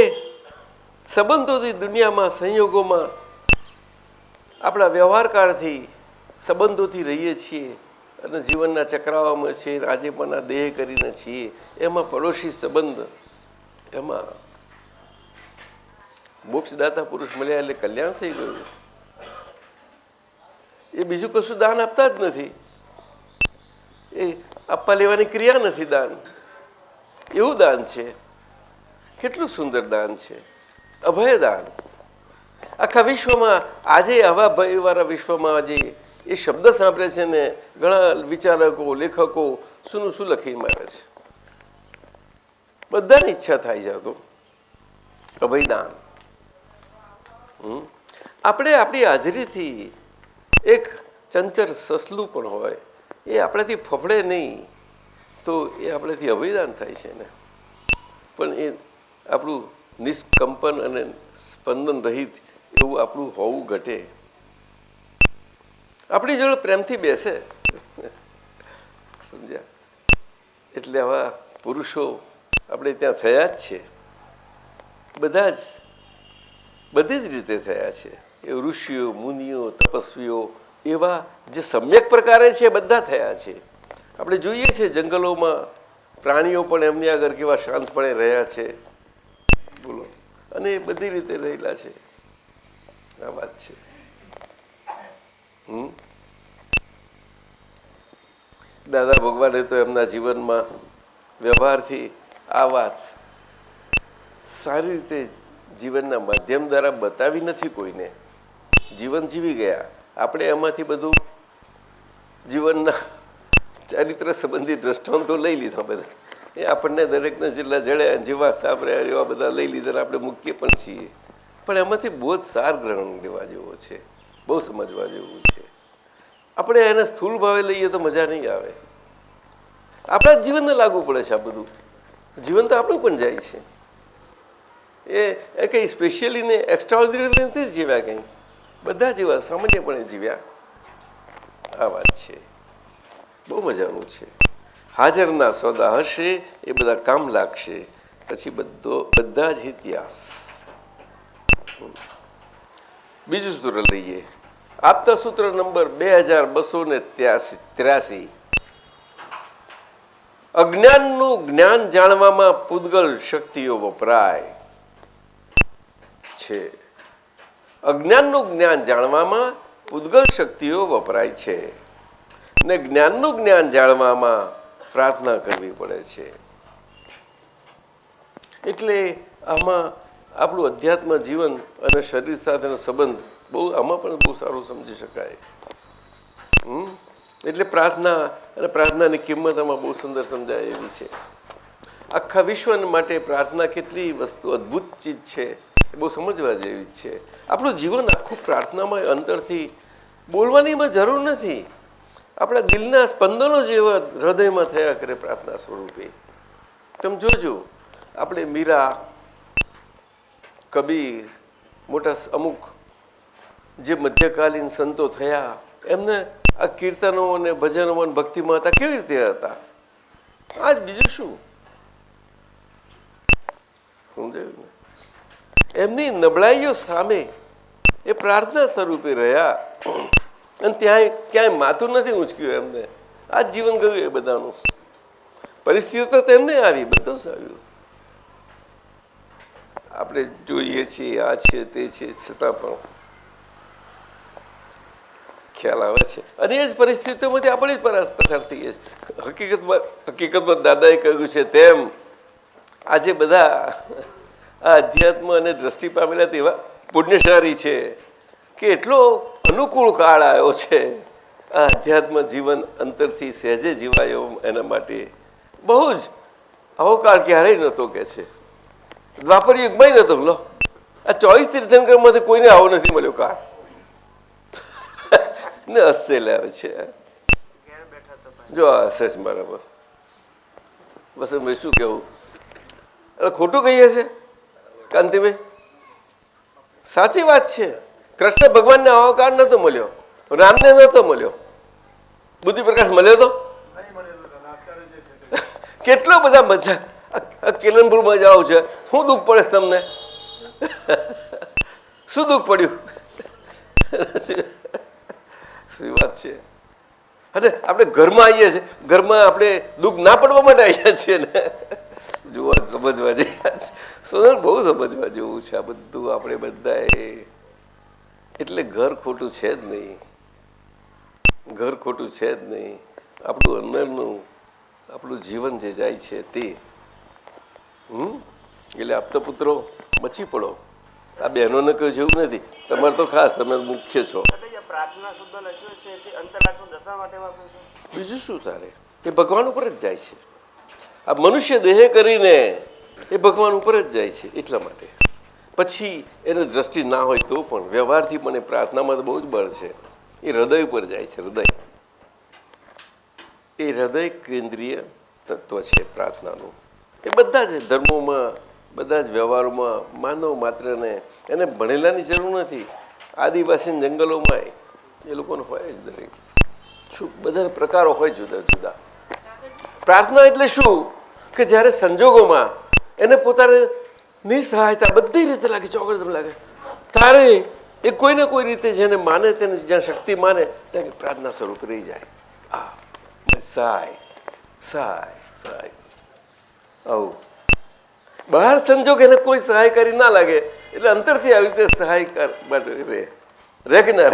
સંબંધોથી દુનિયામાં સંયોગોમાં આપણા વ્યવહારકાળથી સંબંધોથી રહીએ છીએ અને જીવનના ચક્રાવામાં છીએ, આજે પણ આ દેહ કરીને છીએ. એમાં પડોશી સંબંધ, એમાં મોક્ષદાતા પુરુષ મળ્યા એટલે કલ્યાણ થઈ ગયું. એ બીજું કશું દાન આપતા જ નથી. એ આપવા લેવાની ક્રિયા નથી દાન. એવું દાન છે. કેટલું સુંદર દાન છે, અભય દાન. આખા વિશ્વમાં આજે આવા ભયવાળા વિશ્વમાં આજે એ શબ્દ સાંભળે છે ને ઘણા વિચારકો, લેખકો શું શું લખી મારે છે. બધાની ઈચ્છા થાય છે તો અભય દાન. આપણે આપણી હાજરીથી એક ચંચળ સસલું પણ હોય એ આપણાથી ફફડે નહીં તો એ આપણાથી અભયદાન થાય છે ને. પણ એ આપણું નિષ્કંપન અને સ્પંદન રહિત એવું આપણું હોવું ઘટે. આપણી જોડે પ્રેમથી બેસે, સમજ્યા? એટલે આવા પુરુષો આપણે ત્યાં થયા જ છે. બધા જ બધી જ રીતે થયા છે. એ ઋષિઓ, મુનિઓ, તપસ્વીઓ એવા જે સમ્યક પ્રકારે છે બધા થયા છે. આપણે જોઈએ છીએ જંગલોમાં પ્રાણીઓ પણ એમની આગળ કેવા શાંતપણે રહ્યા છે, બોલો. અને એ બધી રીતે રહેલા છે. આ વાત છે. દાદા ભગવાને તો એમના જીવનમાં વ્યવહારથી આ વાત સારી રીતે જીવનના માધ્યમ દ્વારા બતાવી નથી કોઈને. જીવન જીવી ગયા. આપણે એમાંથી બધું જીવનના ચારિત્ર સંબંધી દ્રષ્ટાંતો લઈ લીધા બધા. એ આપણને દરેકને જેટલા જડ્યા જેવા સાંભળ્યા એવા બધા લઈ લીધા. આપણે મૂકીએ પણ છીએ. પણ એમાંથી બહુ જ સાર ગ્રહણ લેવા જેવો છે, બહુ સમજવા જેવું છે. આપણે એને સ્થૂળ ભાવે લઈએ તો મજા નહીં આવે. આપણા જ જીવનને લાગુ પડે છે આ બધું. જીવન તો આપણું પણ જાય છે. એ કંઈ સ્પેશિયલી ને એક્સ્ટ્રાઓર્ડિનરી નથી જીવ્યા, કંઈ બધા જેવા સામાન્યપણે જીવ્યા. આ વાત છે. બહુ મજાનું છે. હાજરના સોદા હશે એ બધા કામ લાગશે. પછી બધા જ ઇતિહાસ. બીજું સૂત્ર લઈએ. આપતા સૂત્ર નંબર 2283. અજ્ઞાનનું જ્ઞાન જાણવામાં પૂતગલ શક્તિઓ વપરાય છે. અજ્ઞાનનું જ્ઞાન જાણવામાં પૂતગલ શક્તિઓ વપરાય છે ને જ્ઞાનનું જ્ઞાન જાણવામાં પ્રાર્થના કરવી પડે છે. એટલે આમાં આપણું અધ્યાત્મ જીવન અને શરીર સાથેનો સંબંધ બહુ આમાં પણ બહુ સારું સમજી શકાય. એટલે પ્રાર્થના અને પ્રાર્થનાની કિંમત આમાં બહુ સુંદર સમજાય એવી છે. આખા વિશ્વ માટે પ્રાર્થના કેટલી વસ્તુ અદ્ભુત ચીજ છે એ બહુ સમજવા જેવી જ છે. આપણું જીવન આખું પ્રાર્થનામાં અંતરથી બોલવાની એમાં જરૂર નથી. આપણા દિલના સ્પંદનો જેવા હૃદયમાં થયા કરે પ્રાર્થના સ્વરૂપે. તમે જોજો, આપણે મીરા, કબીર, મોટા અમુક જે મધ્યકાલીન સંતો થયા, એમને આ કીર્તનો અને ભજનો અને ભક્તિમાં હતા કેવી રીતે હતા? આજ બીજું શું સમજાયું ને? એમની નબળાઈઓ સામે એ પ્રાર્થના સ્વરૂપે રહ્યા અને ત્યાં ક્યાંય માથું નથી ઊંચક્યું એમને. આ જ જીવન ગયું એ બધાનું. પરિસ્થિતિ તો તેમને આવી, બધું જ આવ્યું. આપણે જોઈએ છીએ આ છે તે છે, છતાં પણ ખ્યાલ આવે છે. અને એ જ પરિસ્થિતિઓમાંથી આપણે જ પસાર થઈએ છીએ. હકીકતમાં દાદાએ કહ્યું છે તેમ આજે બધા આ અધ્યાત્મ અને દ્રષ્ટિ પામેલા તેવા પુણ્યશાળી છે કે એટલો અનુકૂળ કાળ આવ્યો છે. આ અધ્યાત્મ જીવન અંતરથી સહેજે જીવાયો એના માટે બહુ જ આવો કાળ ક્યારેય નહોતો કે છે. દ્વાપર યુગમાં નહોતો. લો આ 24 તીર્થંકરમાંથી કોઈને આવો નથી મળ્યો કાળ ને હસે લાવે છે. જો આ હશે જ બરાબર. બસ મેં શું કહેવું? ખોટું કહીએ છે કાંતિભાઈ? સાચી વાત છે. કૃષ્ણ ભગવાનને આવો કાળ નહોતો મળ્યો, રામને નહોતો મળ્યો, બુદ્ધિ પ્રકાશ મળ્યો તો કેટલો બધા મજા. કેલનપુરમાં જાઓ છે, શું દુઃખ પડે તમને? શું દુઃખ પડ્યું? શું વાત છે? અને આપણે ઘરમાં આવીએ છીએ, ઘરમાં આપણે દુઃખ ના પડવા માટે આવીએ છીએ ને. જોવા સમજવા જઈએ સોનલ, બહુ સમજવા જેવું છે આ બધું. આપણે બધાએ એટલે ઘર ખોટું છે જ નહીં, ઘર ખોટું છે જ નહીં. આપણું અંદરનું આપણું જીવન જે જાય છે તે. એટલે આપતા પુત્રો મચી પડો. આ બહેનોને કહ્યું છે એવું નથી, તમારે તો ખાસ, તમે મુખ્ય છો. બીજું શું તારે? એ ભગવાન ઉપર જ જાય છે. આ મનુષ્ય દેહ કરીને એ ભગવાન ઉપર જ જાય છે. એટલા માટે પછી એને દ્રષ્ટિ ના હોય તો પણ વ્યવહારથી મને પ્રાર્થનામાં તો બહુ જ બળ છે. એ હૃદય ઉપર જાય છે. હૃદય એ હૃદય કેન્દ્રીય તત્વ છે પ્રાર્થનાનું. એ બધા જ ધર્મોમાં, બધા જ વ્યવહારોમાં માનવ માત્રને એને ભણેલાની જરૂર નથી. આદિવાસી જંગલોમાં એ લોકોને હોય જ દરેક શું બધા પ્રકારો હોય જુદા જુદા. પ્રાર્થના એટલે શું કે જ્યારે સંજોગોમાં એને પોતાને નિસહાયતા બધી રીતે લાગે, ચોકડ લાગે, તારે એ કોઈને કોઈ રીતે જેને માને તેને જ્યાં શક્તિ માને ત્યાં પ્રાર્થના સ્વરૂપ રહી જાય. સહાય સહાય સહાય. આવું બહાર સંજોગ એને કોઈ સહાયકારી ના લાગે એટલે અંતરથી આવી રીતે સહાયકાર માટે રહે કે ના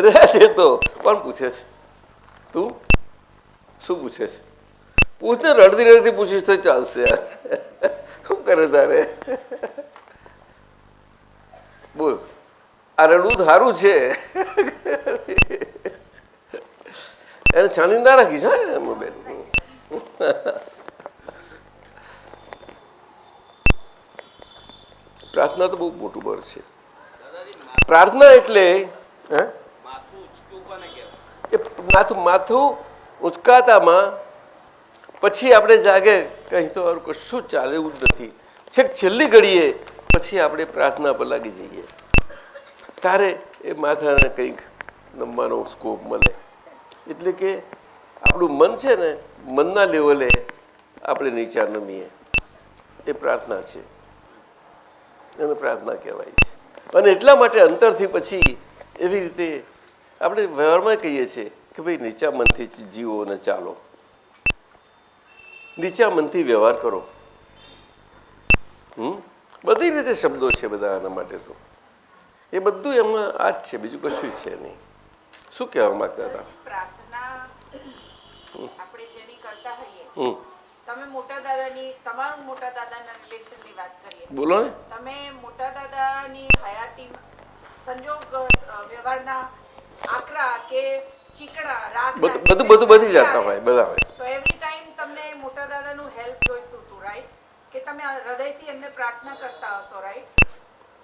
રહે છે. તો કોણ પૂછે છે? તું શું પૂછે છે? પૂછને, રડતી રડતી પૂછીશ તો ચાલશે. શું કરે તારે? બોલ. આ રડવું સારું છે. એને છાની ના રાખીશ. હા બેન, પ્રાર્થના તો બહુ મોટું બળ છે. પ્રાર્થના એટલે માથું ઉંચકાતામાં પછી આપણે જાગે કંઈ તો કશું ચાલે એવું જ નથી. છેક છેલ્લી ઘડીએ પછી આપણે પ્રાર્થના પર લાગી જઈએ. તારે એ માથાને કંઈક નમવાનો સ્કોપ મળે. એટલે કે આપણું મન છે ને, મનના લેવલે આપણે નીચા નમીએ. એ પ્રાર્થના છે, એને પ્રાર્થના કહેવાય છે. અને એટલા માટે અંતરથી પછી એવી રીતે આપણે વ્યવહારમાં કહીએ છીએ કે ભાઈ નીચા મનથી જીવો અને ચાલો, નીચા મનથી વ્યવહાર કરો. બધી રીતે શબ્દો છે બધા આના માટે. તો એ બધું એમાં આ જ છે, બીજું કશું જ છે નહીં. શું કહેવા માંગતા હતા? આપણે જેની કરતા હોઈએ, તમે મોટા દાદાની, તમારું મોટા દાદાના રિલેશનની વાત કરીએ. બોલો ને. તમે મોટા દાદાની હયાતી સંજોગ વ્યવહારના આકરા કે ચીકણા રાગ બધું બધી જાતના હોય, બધા હોય. તો એવરી ટાઈમ તમને મોટા દાદાનું હેલ્પ જોઈતું હતું, રાઈટ? કે તમે હૃદયથી એમને પ્રાર્થના કરતા હશો, રાઈટ?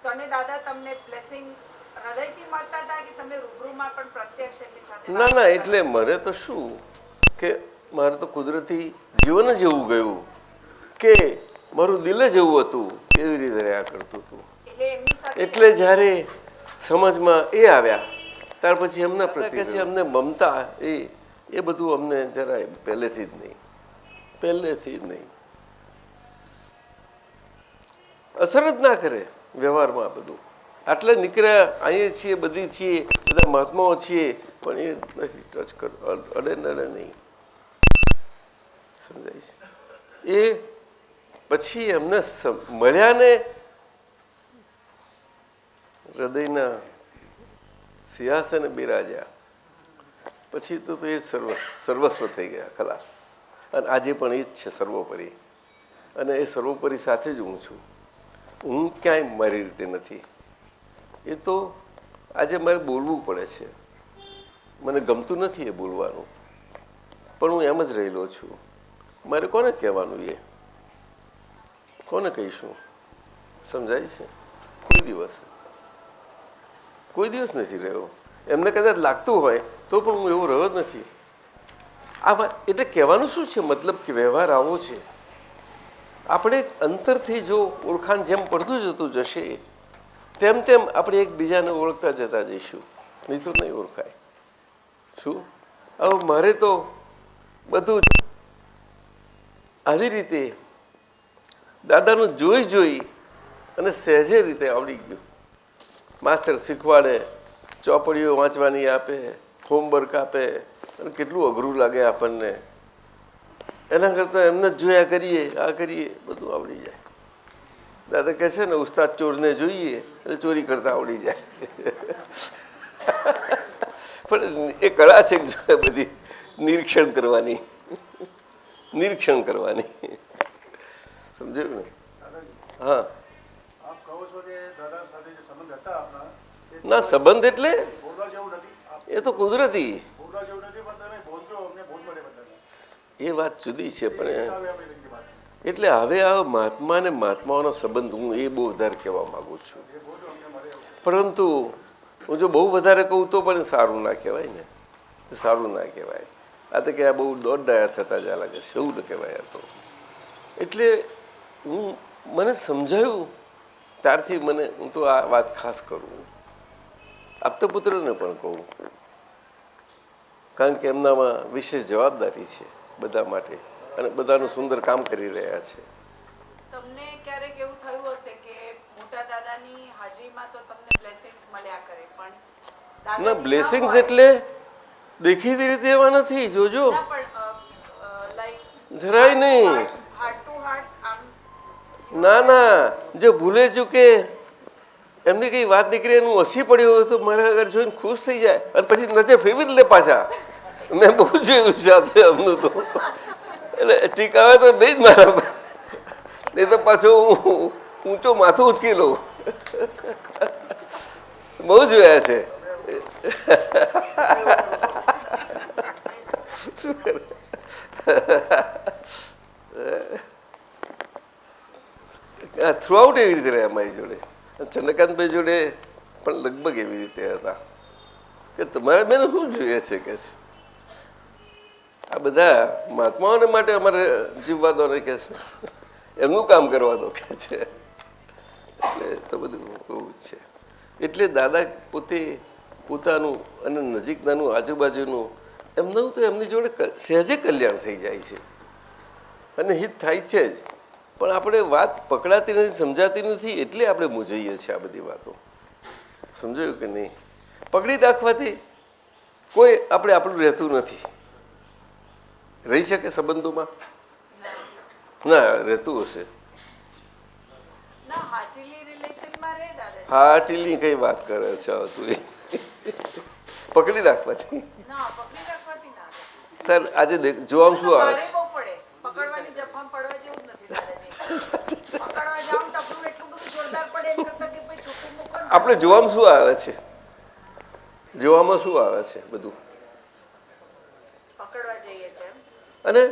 તો અને દાદા તમને બ્લેસિંગ હૃદયથી મળતા હતા કે તમે રૂબરૂમાં પણ પ્રત્યક્ષ એમની સાથે ના ના, એટલે મારે તો શું કે મારે તો કુદરતી જીવન જ એવું ગયું કે મારું દિલ જ એવું હતું, કેવી રીતે રહ્યા કરતું હતું. એટલે એમની સાથે એટલે જ્યારે સમાજમાં એ આવ્યા ત્યાર પછી એમના પ્રત્યે છે અમને મમતા એ બધું અમને જરાય પહેલેથી જ નહીં, પહેલેથી જ નહીં. અસર જ ના કરે વ્યવહારમાં બધું. આટલે નીકળ્યા અહીંયા છીએ, બધી છીએ, બધા મહાત્માઓ છીએ, પણ એ નથી ટચ કર, અડે નડે નહીં. સમજાય છે? એ પછી એમને મળ્યા ને હૃદયના સિંહાસને બિરાજ્યા પછી તો એ સર્વસ્વ થઈ ગયા, ખલાસ. અને આજે પણ એ જ છે સર્વોપરી, અને એ સર્વોપરી સાથે જ હું છું. હું ક્યાંય મારી રીતે નથી. એ તો આજે મારે બોલવું પડે છે, મને ગમતું નથી એ બોલવાનું, પણ હું એમ જ રહેલો છું. મારે કોને કહેવાનું? એ કોને કહીશું? સમજાય છે? કોઈ દિવસ નથી રહ્યો. એમને કદાચ લાગતું હોય તો પણ હું એવો રહ્યો જ નથી. આ વાત એટલે કહેવાનું શું છે? મતલબ કે વ્યવહાર આવો છે. આપણે અંતરથી જો ઓળખાણ જેમ પડતું જતું જશે તેમ તેમ આપણે એકબીજાને ઓળખતા જતા જઈશું, નહીં તો નહીં ઓળખાય. શું હવે મારે તો બધું જ આવી રીતે દાદાનું જોઈ અને સહેજે રીતે આવડી ગયું. માસ્ટર શીખવાડે, ચોપડીઓ વાંચવાની આપે, હોમવર્ક આપે, અને કેટલું અઘરું લાગે આપણને. એના કરતાં એમને જ જોયા કરીએ, આ કરીએ, બધું આવડી જાય. દાદા કહે છે ને, ઉસ્તાદ ચોરને જોઈએ એટલે ચોરી કરતા આવડી જાય. પણ એ કળા છે બધી નિરીક્ષણ કરવાની, નિરીક્ષણ કરવાની. સમજાયું ને? હા. ના, સંબંધ એટલે એ તો કુદરતી, એ વાત જુદી છે. પણ એટલે હવે આ મહાત્મા અને મહાત્માઓનો સંબંધ હું એ બહુ વધારે કહેવા માગું છું. પરંતુ હું જો બહુ વધારે કહું તો પણ સારું ના કહેવાય ને, સારું ના કહેવાય. આ તો કે આ બહુ દોઢ ડાયા થતા જ લાગે છે, એવું ન કહેવાય. આ તો એટલે મને સમજાયું ત્યારથી હું તો આ વાત ખાસ કરું, આપતા પુત્રને પણ કહું, કારણ કે એમનામાં વિશેષ જવાબદારી છે બધા માટે, અને બધાનું સુંદર કામ કરી રહ્યા છે. તમને ક્યારેક એવું થયું હશે કે મોટા દાદાની હાજરીમાં તો તમને બ્લેસિંગ્સ મળ્યા કરે, પણ ના, બ્લેસિંગ્સ એટલે દેખીતી રીતે એવા નથી, જોજો. જરાય નહીં. ના ના, જો ભૂલે ચૂકે એમની કઈ વાત નીકળી એનું હસી પડ્યું હોય તો મારા આગળ જોઈને ખુશ થઈ જાય, અને પછી નજર ફેરવી જ લે પાછા. મેં બહુ જોયું સાથે એમનું તો. એટલે ઠીક આવે તો નહીં જ મારા, નહીં તો પાછો હું ઊંચો માથું ઉચકી લઉં. બહુ જોયા છે. શું કરે? થ્રુઆઉટ એવી રીતે રહ્યા મારી જોડે. ચંદ્રકાંતભાઈ જોડે પણ લગભગ એવી રીતે હતા કે તમારે બેન શું જોઈએ છે કે છે. આ બધા મહાત્માઓને માટે અમારે જીવવા દો ને કે છે, એમનું કામ કરવા દો કે છે. એટલે તો બધું બહુ જ છે. એટલે દાદા પોતે પોતાનું અને નજીકનાનું આજુબાજુનું એમનું તો એમની જોડે સહેજે કલ્યાણ થઈ જાય છે અને હિત થાય છે જ. પણ આપણે વાત પકડાતી નથી, સમજાતી નથી, એટલે આપણે મૂંઝાઈએ છીએ આ બધી વાતો. સમજાયું કે નહીં? પકડી રાખવાથી કોઈ આપણે આપણું રહેતું નથી. રહી શકે સંબંધોમાં? ના, રહેતું હશે. હાર્ટલી કઈ વાત કરે છે તું? પકડી રાખવાથી તાર આજે જોવામાં શું આવે છે? આપણે જોવામાં શું આવે છે? જોવામાં શું આવે છે? બધું અને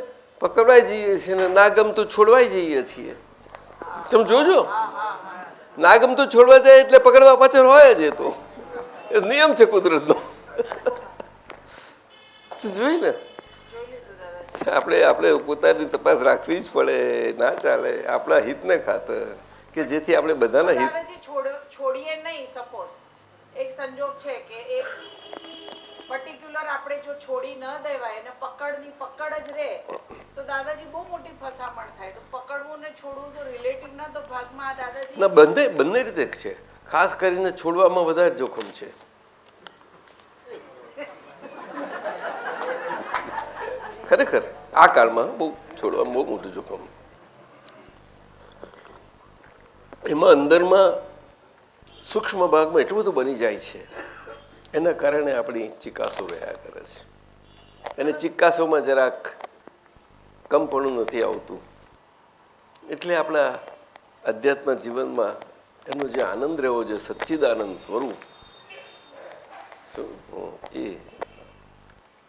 પકડવાઈ જઈએ છીએ ને ના ગમતું છોડવાઈ જઈએ છીએ. તમે જોજો, ના ગમતું છોડવા જાય એટલે પકડવા પાછળ હોય જ. એ તો એ નિયમ છે કુદરતનો. જોઈ ને, જોઈ લીધું દાદાજી. આપણે પોતાની તપાસ રાખવી જ પડે. ના ચાલે આપણા હિતને ખાતર, કે જેથી આપણે બધાના હિત. દાદાજી છોડીએ નહીં. સપોઝ એક સંજોગ છે કે એક પર્ટિક્યુલર આપણે જો છોડી ન દેવાય અને પકડની પકડ જ રહે તો દાદાજી બહુ મોટી ફસામણ થાય. તો પકડવું ને છોડવું તો રિલેટિવના તો ભાગમાં આ દાદાજી ના, બંને રીતે છે. ખાસ કરીને છોડવામાં વધારે જોખમ છે. ખરેખર આ કાળમાં બહુ છોડવામાં બહુ મોટું જોખમ. એમાં અંદરમાં સૂક્ષ્મ ભાગમાં એટલું બધું બની જાય છે, એના કારણે આપણી ચિકાસો રહ્યા કરે છે. અને ચિકાસોમાં જરાક કમપણું નથી આવતું. એટલે આપણા અધ્યાત્મ જીવનમાં એનો જે આનંદ રહેવો જોઈએ, સચ્ચિદાનંદ સ્વરૂપ, એ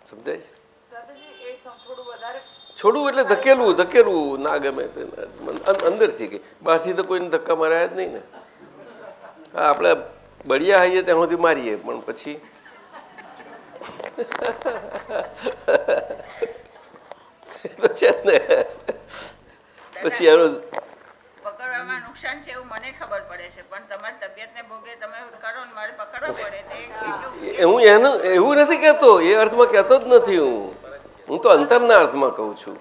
સમજાય છે. દાદાજી એ થોડું વધારે છોડવું એટલે ધકેલવું ના ગમે અંદરથી, કે બહારથી તો કોઈને ધક્કા માર્યા જ નહીં ને. હા, આપણે બળિયા આવીએ ત્યાં સુધી મારીએ, પણ પછી તો છે જ ને. પછી એનો પકડવામાં નુકસાન છે એવું મને ખબર પડે છે, પણ તમારી તબિયતને ભોગે તમે કરો ને મારે પકડવા પડે હું એવું નથી કહેતો, એ અર્થમાં કહેતો જ નથી. હું તો અંતરના અર્થમાં કહું છું.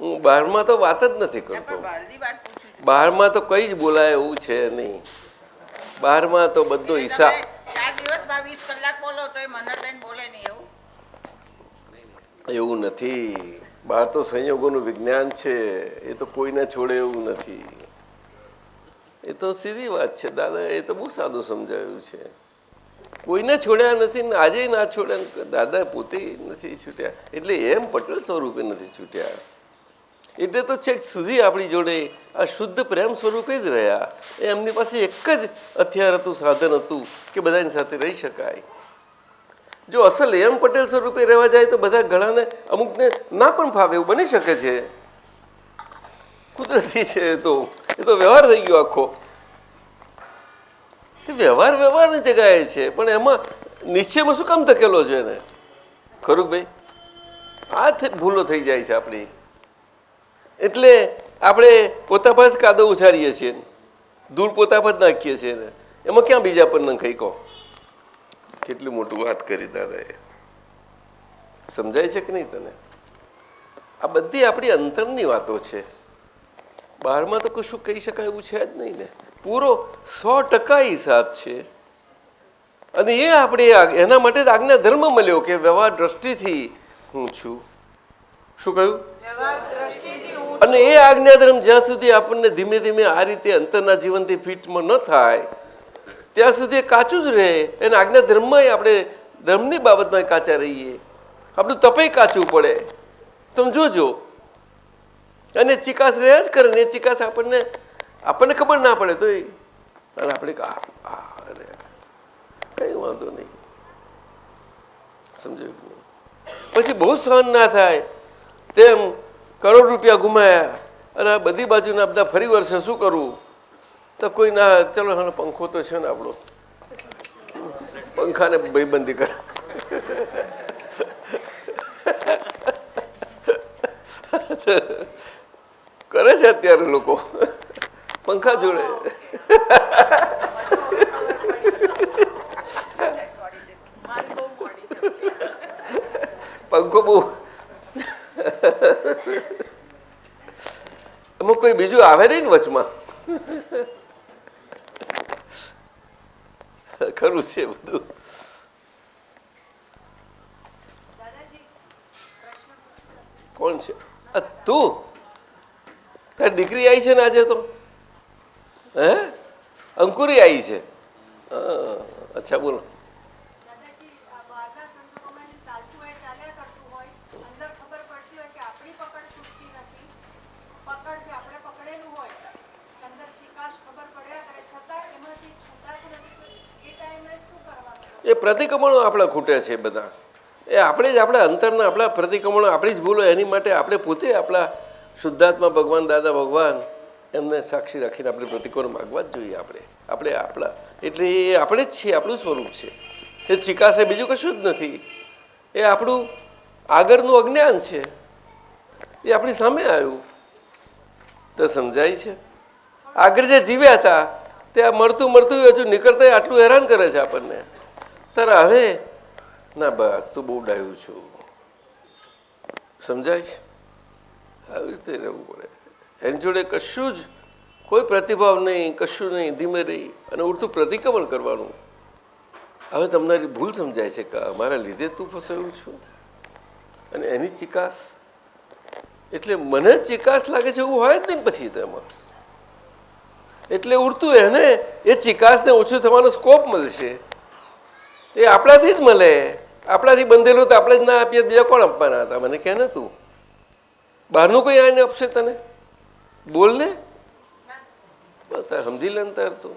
હું બહારમાં તો વાત જ નથી કરતો. બહારની વાત પૂછું છું. બહારમાં તો કઈ જ બોલાય એવું છે નહીં. બહારમાં તો બધો હિસાબ. 4 દિવસમાં 20 કલાક બોલો તો એ મનરબેન બોલે નહીં એવું નથી. બહાર તો સંયોગોનું વિજ્ઞાન છે, એ તો કોઈને છોડે એવું નથી. એ તો સીધી વાત છે દાદા, એ તો બહુ સાદું સમજાયું છે. કોઈને છોડ્યા નથી ને આજે ના છોડ્યા. દાદા પોતે નથી છૂટ્યા, એટલે એમ પટેલ સ્વરૂપે નથી છૂટ્યા. એટલે તો છેક સુધી આપણી જોડે આ શુદ્ધ પ્રેમ સ્વરૂપે જ રહ્યા. એમની પાસે એક જ હથિયાર હતું, સાધન હતું કે બધાની સાથે રહી શકાય. જો અસલ એમ પટેલ સ્વરૂપે રહેવા જાય તો બધા ઘણાને અમુકને ના પણ ફાવે, એવું બની શકે છે. કુદરતી છે. એ તો વ્યવહાર થઈ ગયો આખો. વ્યવહારની જગ્યાએ છે, પણ એમાં નિશ્ચયમાં શું કામ ધકેલો છે એને? ખરું ભાઈ, આ ભૂલો થઈ જાય છે આપણી. એટલે આપણે પોતા પર જ કાદવ ઉછારીએ છીએ, ધૂળ પોતા પર જ નાખીએ છીએ ને. એમાં ક્યાં બીજા પર ન ખાઈ કહો? કેટલી મોટું વાત કરી દાદાએ. સમજાય છે કે નહીં તને? આ બધી આપણી અંતરની વાતો છે. બહારમાં તો કશું કહી શકાય એવું છે જ નહીં ને. પૂરો 100% હિસાબ છે. અને એ આપણે એના માટે જ આજ્ઞા ધર્મ મળ્યો કે વ્યવહાર દ્રષ્ટિથી હું છું. શું કહ્યું? અને એ આજ્ઞા ધર્મ જ્યાં સુધી આપણને ધીમે ધીમે આ રીતે અંતરના જીવનથી ફિટમાં ન થાય ત્યાં સુધી કાચું જ રહે. એને આજ્ઞા ધર્મમાં આપણે ધર્મની બાબતમાં કાચા રહીએ. આપણું તપે કાચું પડે. તમે જોજો. અને ચિકાસ રહ્યા જ કરે ને. એ ચિકાસ આપણને ખબર ના પડે તો અને આપણે કઈ વાંધો નહીં. સમજાયું? પછી બહુ સહન ના થાય તેમ કરોડ રૂપિયા ગુમાયા અને આ બધી બાજુના બધા ફરી વર્ષે શું કરવું? તો કોઈ ના, ચલો હા પંખો તો છે ને આપણો, પંખાને ભાઈબંધી કરે. કરે છે અત્યારે લોકો પંખા જોડે. પંખો બહુ એમાં કોઈ બીજું આવે નહીં ને વચમાં. ખરું છે બધું. કોણ છે? તું? તારી દીકરી આવી છે ને આજે તો? હે, અંકુરી આવી છે? અચ્છા, બોલો. એ પ્રતિક્રમણો આપણા ખૂટે છે બધા. એ આપણે જ આપણા અંતરના આપણા પ્રતિક્રમણો, આપણી જ ભૂલો, એની માટે આપણે પોતે આપણા શુદ્ધાત્મા ભગવાન, દાદા ભગવાન એમને સાક્ષી રાખીને આપણે પ્રતિકોને માગવા જ જોઈએ. આપણે આપણા એટલે એ આપણે જ છીએ, આપણું સ્વરૂપ છે. એ ચિકાસ એ બીજું કશું જ નથી. એ આપણું આગળનું અજ્ઞાન છે, એ આપણી સામે આવ્યું. તો સમજાય છે? આગળ જે જીવ્યા હતા તે આ મળતું હજુ નીકળતા આટલું હેરાન કરે છે આપણને. તારે હવે ના બા તું બહુ ડાયું છું. સમજાય છે? આવી રીતે રહેવું પડે. એની જોડે કશું જ કોઈ પ્રતિભાવ નહીં, કશું નહીં, ધીમે રહી અને ઉડતું પ્રતિક્રમણ કરવાનું. હવે તમને ભૂલ સમજાય છે કે અમારા લીધે તું ફસાયું છું અને એની ચિકાસ એટલે મને ચિકાસ લાગે છે એવું હોય જ નહીં પછી તેમાં. એટલે ઉડતું એને એ ચિકાસને ઓછું થવાનો સ્કોપ મળશે. એ આપણાથી જ મળે. આપણાથી બંધેલું તો આપણે જ ના આપીએ, બીજા કોણ આપવાના હતા? મને કહે ને તું બહારનું કોઈ આને આપશે તને? બોલ ને, બસ તાર સમજી લે ને તાર તું.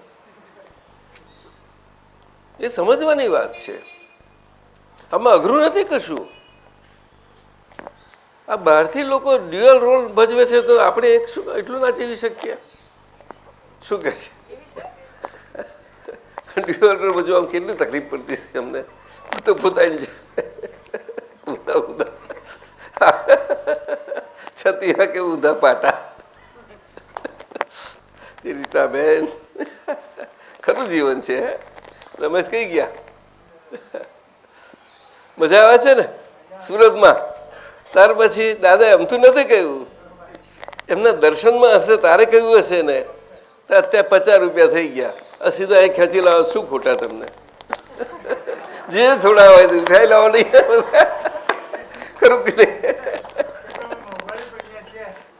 એ સમજવાની વાત છે. આમાં અઘરું નથી કશું. આ બહારથી લોકો ડ્યુઅલ રોલ ભજવે છે તો આપણે એક શું એટલું ના જીવી શકીએ? શું કહે છે? ડ્યુઅલ રોલ ભજવામાં કેટલી તકલીફ પડતી છે અમને. તો પોતાની છતી કે ઉધા પાટા. રીટાબેન ખરું જીવન છે. રમેશ કઈ ગયા? મજા આવે છે ને સુરતમાં? ત્યાર પછી દાદા એમતું નથી કહ્યું, એમના દર્શનમાં હશે તારે કહ્યું હશે ને, અત્યારે 50 રૂપિયા થઈ ગયા. સીધા અહીં ખેંચી લાવો, શું ખોટા તમને? જે થોડા હોય ઉઠાઈ લાવો નહીં. ખરું કે નહીં?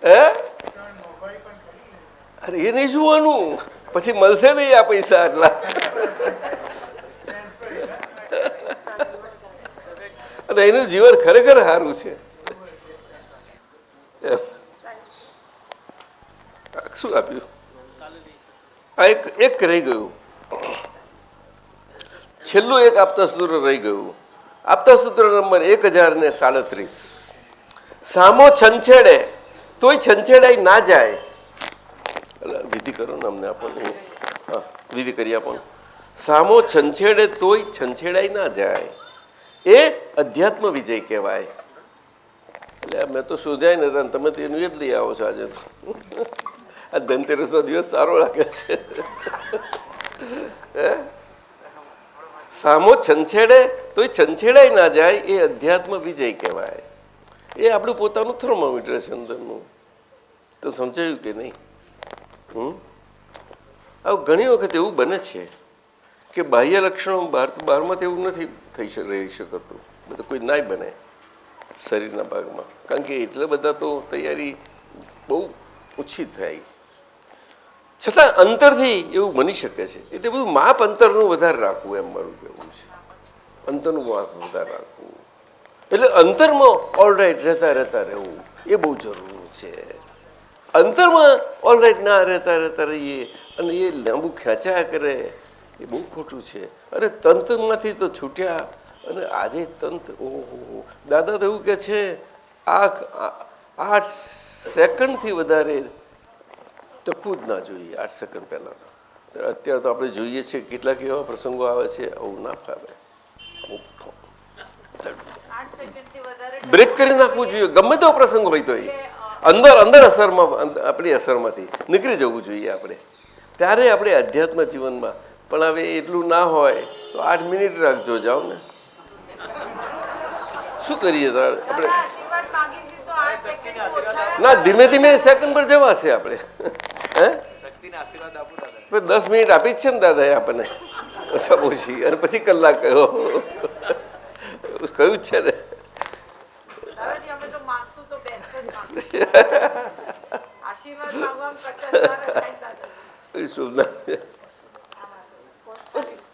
હે? અરે એ નહીં જોવાનું, પછી મળશે નહીં આ પૈસા આટલા. અને એનું જીવન ખરેખર સારું છે. શું આપ્યું? આ એક રહી ગયું, છેલ્લું એક આપતા સૂત્ર રહી ગયું. આપતા સૂત્ર નંબર 1037. સામો છંછેડે તોય છંછેડાઈ ના જાય. વિધિ કરો ને અમને આપો ને. હા, વિધિ કરી આપો. સામો છંછેડે તોય છંછેડાઈ ના જાય એ અધ્યાત્મ વિજય કહેવાય. એટલે મેં તો શોધ્યા ને તમે તો એનું જ લઈ આવો છો આજે. તો આ ધનતેરસનો દિવસ સારો લાગે છે. સામો છંછેડે તોય છંછેડાઈ ના જાય એ અધ્યાત્મ વિજય કહેવાય. એ આપણું પોતાનું થર્મોમીટર છે અંદરનું. તો સમજાયું કે નહીં? આવું ઘણી વખત એવું બને છે કે બાહ્ય લક્ષણો બહારમાં એવું નથી રહી શકતું. બધું કોઈ નાય બને શરીરના ભાગમાં, કારણ કે એટલા બધા તો તૈયારી બહુ ઓછી થાય. છતાં અંતરથી એવું બની શકે છે. એટલે બધું માપ અંતરનું વધારે રાખવું એમ મારું કહેવું છે. અંતરનું માપ વધારે રાખવું એટલે અંતરમાં ઓલરાઈટ રહેતા રહેવું એ બહુ જરૂરી છે. અંતરમાં ઓલરાઈટ ના રહેતા રહીએ અને એ લાંબુ ખેંચાયા કરે એ બહુ ખોટું છે. અરે તંત્રમાંથી તો છૂટ્યા અને આજે તંત્ર, ઓહો દાદા તો એવું કે છે આ 8 સેકન્ડથી વધારે ટકવું જ ના જોઈએ. 8 સેકન્ડ પહેલાંના. અત્યારે તો આપણે જોઈએ છીએ કેટલાક એવા પ્રસંગો આવે છે આવું ના ફાવે. બ્રેક કરી નાખવું જોઈએ. ગમે તેવો પ્રસંગ હોય તો અંદર અસરમાં આપણી અસરમાંથી નીકળી જવું જોઈએ આપણે. ત્યારે આપણે અધ્યાત્મ જીવનમાં. પણ હવે એટલું ના હોય તો 8 મિનિટ રાખજો, જાઓ ને. શું કરીએ આપણે? ના, ધીમે ધીમે સેકન્ડ પર જવાશે આપણે. હે 10 મિનિટ આપી જ છે ને દાદાએ આપણને ઓછા ઓછી, અને પછી કલાક કહ્યો કહ્યું જ છે ને.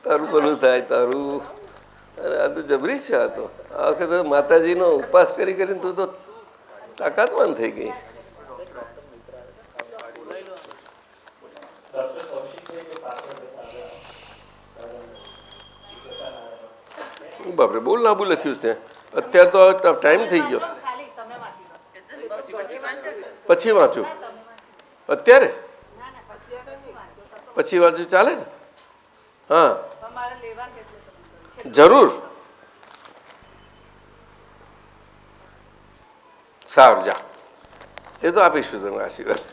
તારું ભલું થાય તારું. અરે આ તો જબરી છે. આ તો આ વખતે માતાજીનો ઉપવાસ કરી કરીને તું તો તાકાતવાન થઈ ગઈ. બાપરે બહુ લાંબુ લખ્યું છે. અત્યારે તો ટાઈમ થઈ ગયો. પછી વાંચું અત્યારે? પછી બાજુ ચાલે ને? હા તમારે લેવા છે એટલે તમે જરૂર. સારું જા, એ તો આપીશું તમે આશીર્વાદ.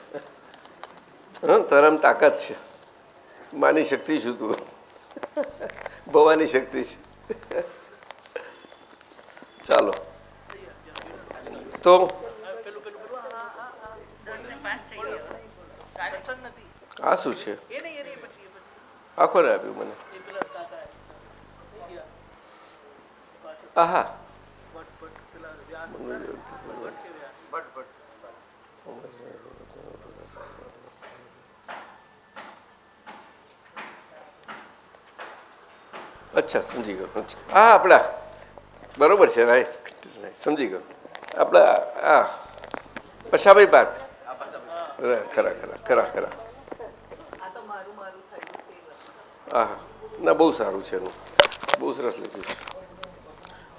હા તારામાં તાકાત છે, માની શક્તિ છું તું, ભવાની શક્તિ છે. ચાલો તો 10 ને 5 થઈ ગયો. આ શું છે? આ કોને આપ્યું મને? આહા અચ્છા સમજી ગયો. હા આપણા બરોબર છે, રાઈટ, સમજી ગયો. આપણા આ પશાભાઈ પાર્ક, ખરા ખરા ખરા ખરા. હા ના બહુ સારું છે એનું, બહુ સરસ લખ્યું છે.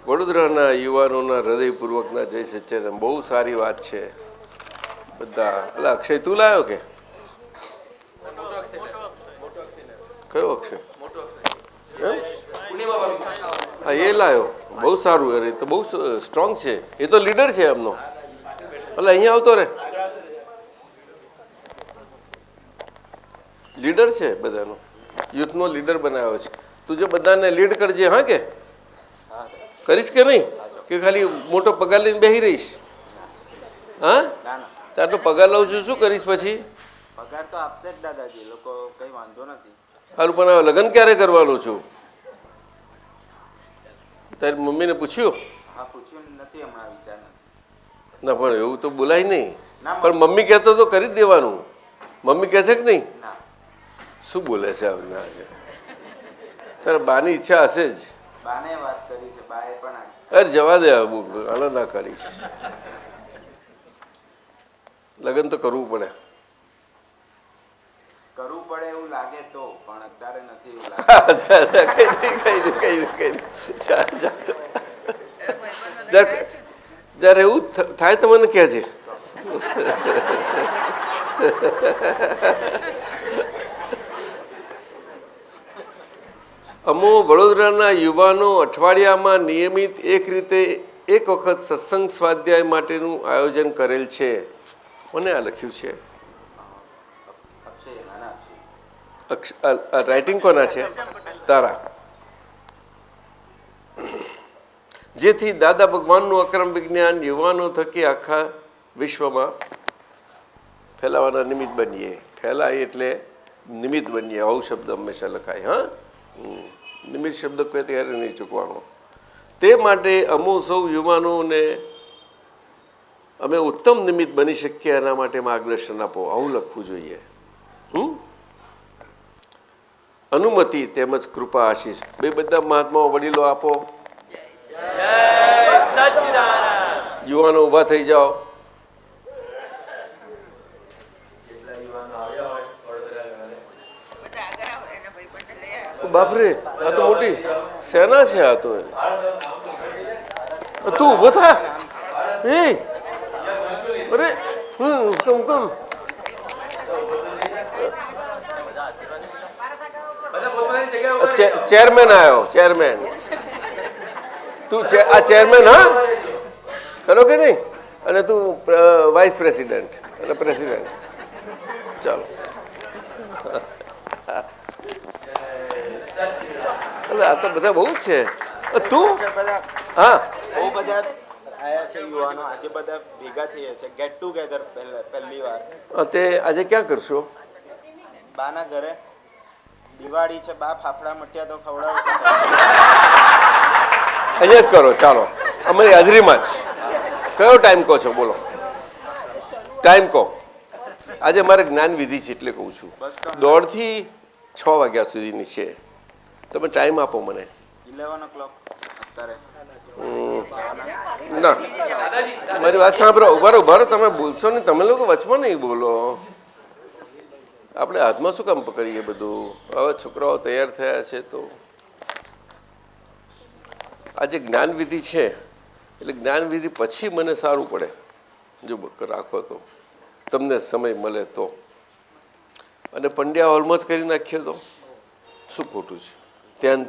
વડોદરાના યુવાનોના હૃદયપૂર્વકના જય સચ્ચિદાનંદ, બહુ સારી વાત છે. બધા એટલે અક્ષય તું લાવ્યો કે કયો અક્ષય? હા એ લાવ્યો, બહુ સારું. અરે તો બહુ સ્ટ્રોંગ છે, એ તો લીડર છે એમનો. એટલે અહીંયા આવતો રે, લીડર છે બધાનો, યુથનો લીડર બનાવ્યો છે. તું જો બધાને લીડ કરજે. હા કે કરીશ કે નહીં? કે ખાલી મોટો પગાર લઈને બેસી રહીશ? હા તારનો પગાર લઉં છું, શું કરીશ પછી? પગાર તો આપશે જ દાદાજી, લોકો કઈ વાંધો નથી. સારું પણ લગ્ન ક્યારે કરવાનું છું? તારી મમ્મીને પૂછ્યું? હા પૂછ્યું નથી હમણાં, વિચાર નથી. ના પણ એવું તો બોલાય નહીં. ના, પણ મમ્મી કહેતો તો કરી જ દેવાનું. મમ્મી કહે છે કે નહીં? ના શું બોલે છે આ ના? તારા બાની ઈચ્છા હશે જ. બાને વાત કરી છે, બાએ પણ અરે જવા દે, આનો ના કરીશ. લગ્ન તો કરવું પડે. કરવું પડે એવું લાગે તો, પણ અત્યારે નથી એવું લાગે. જયારે એવું થાય તો મને કહેજે. અમો વડોદરાના યુવાનો અઠવાડિયામાં નિયમિત એક રીતે એક વખત સત્સંગ સ્વાધ્યાય માટેનું આયોજન કરેલ છે. મને આ લખ્યું છે. અક્ષય નાના અક્ષય. રાઇટિંગ કોના છે? તારા. જેથી દાદા ભગવાનનું અક્રમ વિજ્ઞાન યુવાનો થકી આખા વિશ્વમાં ફેલાવાના નિમિત્ત બનીએ. ફેલાય એટલે નિમિત્ત બનીએ, આવું શબ્દ હંમેશા લખાય. હા નિમિત્ત શબ્દ કોઈ ત્યારે નહીં ચૂકવાનો. તે માટે અમો સૌ યુવાનોને અમે ઉત્તમ નિમિત્ત બની શકીએ એના માટે માર્ગદર્શન આપો, આવું લખવું જોઈએ. અનુમતિ તેમજ કૃપા આશીષ બે બધા મહાત્માઓ વડીલો આપો. યુવાનો ઊભા થઈ જાઓ. બધા આગળ આવો, એના ભાઈબંધને લઈ આવો. બાપરે આ તો મોટી સેના છે. આ તો તું ઊભો થા. એ અરે કમ કમ ચેરમેન આવ્યો. ચેરમેન તું આ ચેરમેન હા ખરો કે નહીં? અને તું વાઇસ પ્રેસિડેન્ટ અને પ્રેસિડેન્ટ. ચાલો એટલે આ તો બધા બહુ છે. તું હા બહુ બધા આયા છે યુવાનો, આજે બધા ભેગા થયા છે, ગેટ ટુગેધર પહેલી વાર. તે આજે ક્યાં કરશો? બાના ઘરે દિવાળી છે, બા ફાફડા મઠિયા તો ખવડાવશે. અહીંયા જ કરો. ચાલો અમારી હાજરીમાં જ. કયો ટાઈમ કહો છો? બોલો ટાઈમ કહો. આજે મારે જ્ઞાન વિધિ છે એટલે કહું છું. 1:30 થી 6 વાગ્યા સુધીની છે. તમે ટાઈમ આપો મને. 11 o'clock અત્યારે. ના મારી વાત સાંભળો. ઉભારો ઉભારો, તમે બોલશો ને, તમે લોકો વચમાં નહીં બોલો. આપણે હાથમાં શું કામ પકડીએ બધું? હવે છોકરાઓ તૈયાર થયા છે તો આજે જ્ઞાનવિધિ છે એટલે જ્ઞાનવિધિ પછી મને સારું પડે જો રાખો તો, તમને સમય મળે તો. અને પંડ્યા હોલમાં જ કરી નાખીએ તો શું ખોટું છે? ત્યાં જ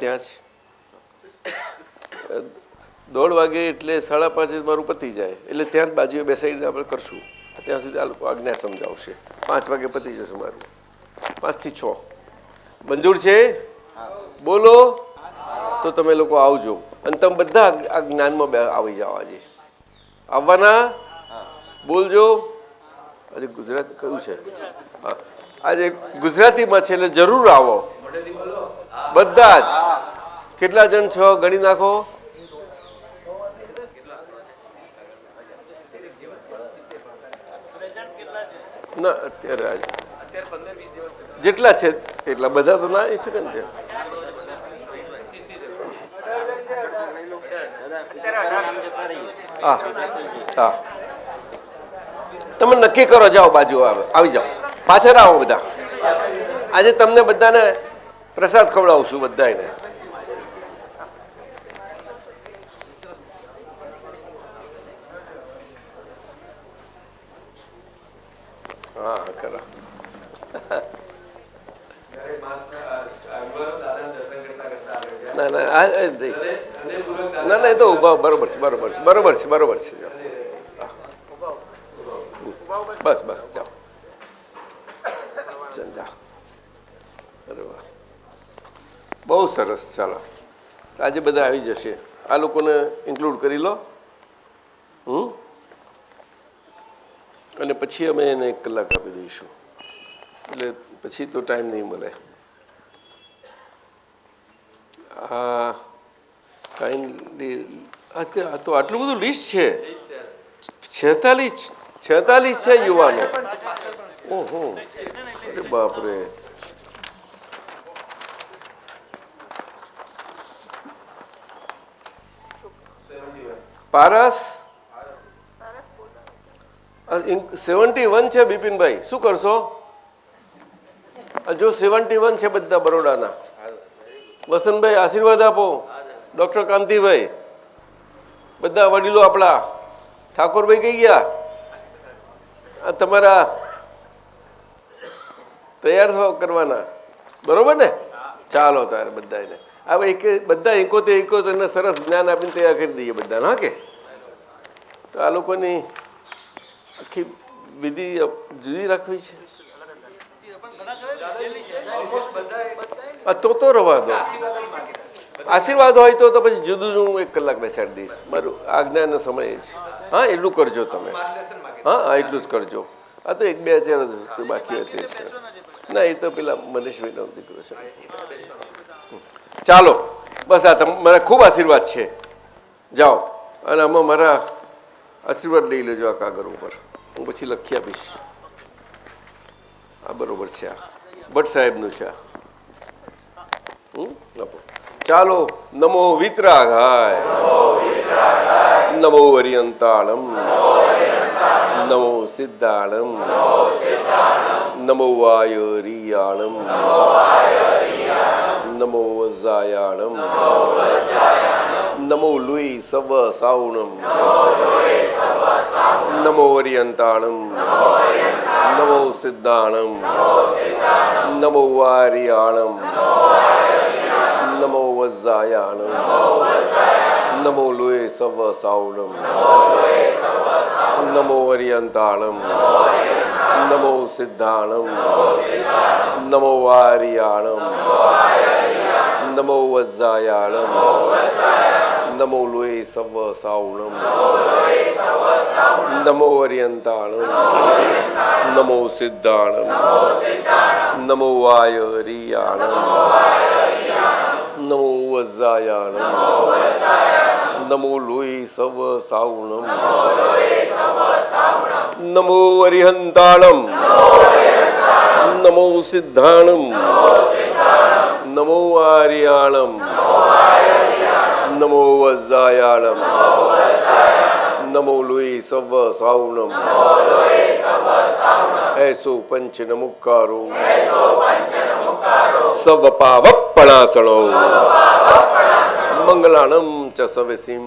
1:30 વાગે એટલે 5:30 મારું પતી જાય, એટલે ત્યાં જ બાજુએ બેસાડીને આપણે કરશું. ત્યાં સુધી આ લોકો આજ્ઞા સમજાવશે. 5 વાગે પતી જશે મારું. 5 થી 6 મંજૂર છે? બોલો તો તમે લોકો આવજો. અને તમે બધા આ જ્ઞાનમાં આવી જાઓ. આજે આવવાના? બોલજો. આજે ગુજરાત કયું છે? હા, આજે ગુજરાતીમાં છે એટલે જરૂર આવો બધા જ. કેટલા જણ છો ગણી નાખો. ના અત્યારે આજે જેટલા છે એટલા બધા તો ના આવી શકે ને. હા હા, તમે નક્કી કરો, જાઓ બાજુ આવી જાઓ, પાછળ આવો બધા. આજે તમને બધાને પ્રસાદ ખવડાવશું બધાને. હા ખરા. ના ના ના ના, એ તો ઉભા બરોબર છે, બરોબર છે, બરોબર છે, બરોબર છે. બસ બસ જાઓ જાઓ. અરે વાહ, બહુ સરસ. ચાલો આજે બધા આવી જશે. આ લોકોને ઇન્ક્લુડ કરી લો. અને પછી અમે એને 1 કલાક આપી દઈશું, એટલે પછી તો ટાઈમ નહીં મળે. આ કાઇન્ડલી આ તો આટલું બધું લિસ્ટ છે. 46 છે યુવાનો. ઓહો, અરે બાપરે. પારસ 71 છે. બિપિનભાઈ શું કરશો? જો 71 છે બધા બરોડાના. વસંતભાઈ આશીર્વાદ આપો. ડૉક્ટર કાંતિભાઈ, બધા વડીલો આપણા. ઠાકોરભાઈ કઈ ગયા? તમારા તૈયાર કરવાના, બરોબર ને? ચાલો તારે બધાને હવે બધા 71 ને સરસ જ્ઞાન આપીને તૈયાર કરી દઈએ બધાને. હા કે તો આ લોકોની આખી વિધિ જુદી રાખવી છે. તો રવા દો. આશીર્વાદ હોય તો પછી જુદું હું 1 કલાક બેસાડી દઈશ. મારું આજ્ઞાનો સમય છે. હા એટલું કરજો તમે. હા એટલું જ કરજો. આ તો 1-2 હજાર બાકી હતી છે. ના એ તો પેલા મનીષભાઈનો દીકરો છે. ચાલો બસ, આ મારા ખૂબ આશીર્વાદ છે. જાઓ અને આમાં મારા આશીર્વાદ લઈ લેજો આ કાગળ ઉપર. હું પછી લખી આપીશ. આ બરોબર છે. આ ભટ્ટ સાહેબનું છે. આપો. ચાલો. નમો વિતરાગાય, નમો અરિયંતાળમ, નમો સિદ્ધાળમ, નમો વાયરિયાળમ, નમો વજ્જાયાળમ, નમો લુઈ સવ સાઉણમ, નમો અરિયંતાળમ, નમો સિદ્ધાણમ, નમો વારિયાળમ, નમો વજ્જાયાણમ, નમો લુએ સવ સાઉણમ, નમો અરિયંતાણમ, નમો સિદ્ધાણમ, નમો વારિયાણમ, નમો વજ્જાયાણમ, નમો લુએ સવ સાઉણમ, નમો અરિયંતાણમ, નમો સિદ્ધાણમ, નમો વાયરિયાણમ, નમો વજ્જાયાણમ, નમો લુઈ સવ સાઉણમ, નમો અરિહંતાણમ, નમો સિદ્ધાણમ, નમો આર્યાણમ, નમો વજ્જાયાણમ, નમો લુઈ સવ સાઉણમ, એસો પંચ નમુકારો સવ પાવપણાસણો મંગલાણમ ચ સવેસીમ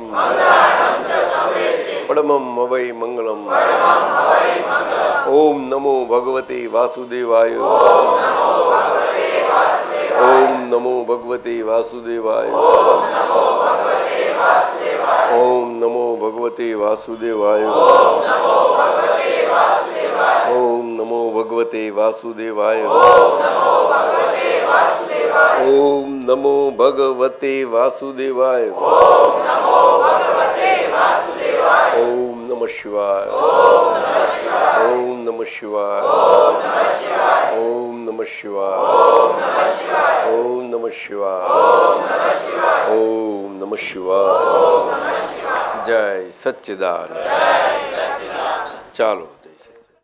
પડમમ વૈ મંગલમ. ઓમ નમો ભગવતે વાસુદેવાય. ઓમ નમો ભગવતે વાસુદેવાય. ઓમ નમો ભગવતે વાસુદેવાય. ઓમ નમો ભગવતે વાસુદેવાય. ઓમ નમો ભગવતે વાસુદેવાય. ઓમ નમઃ શિવાય. ઓમ નમઃ શિવાય. ઓમ નમઃ શિવાય. ઓમ નમઃ શિવાય. ઓમ નમઃ શિવાય. જય સચ્ચિદાનંદ. ચાલો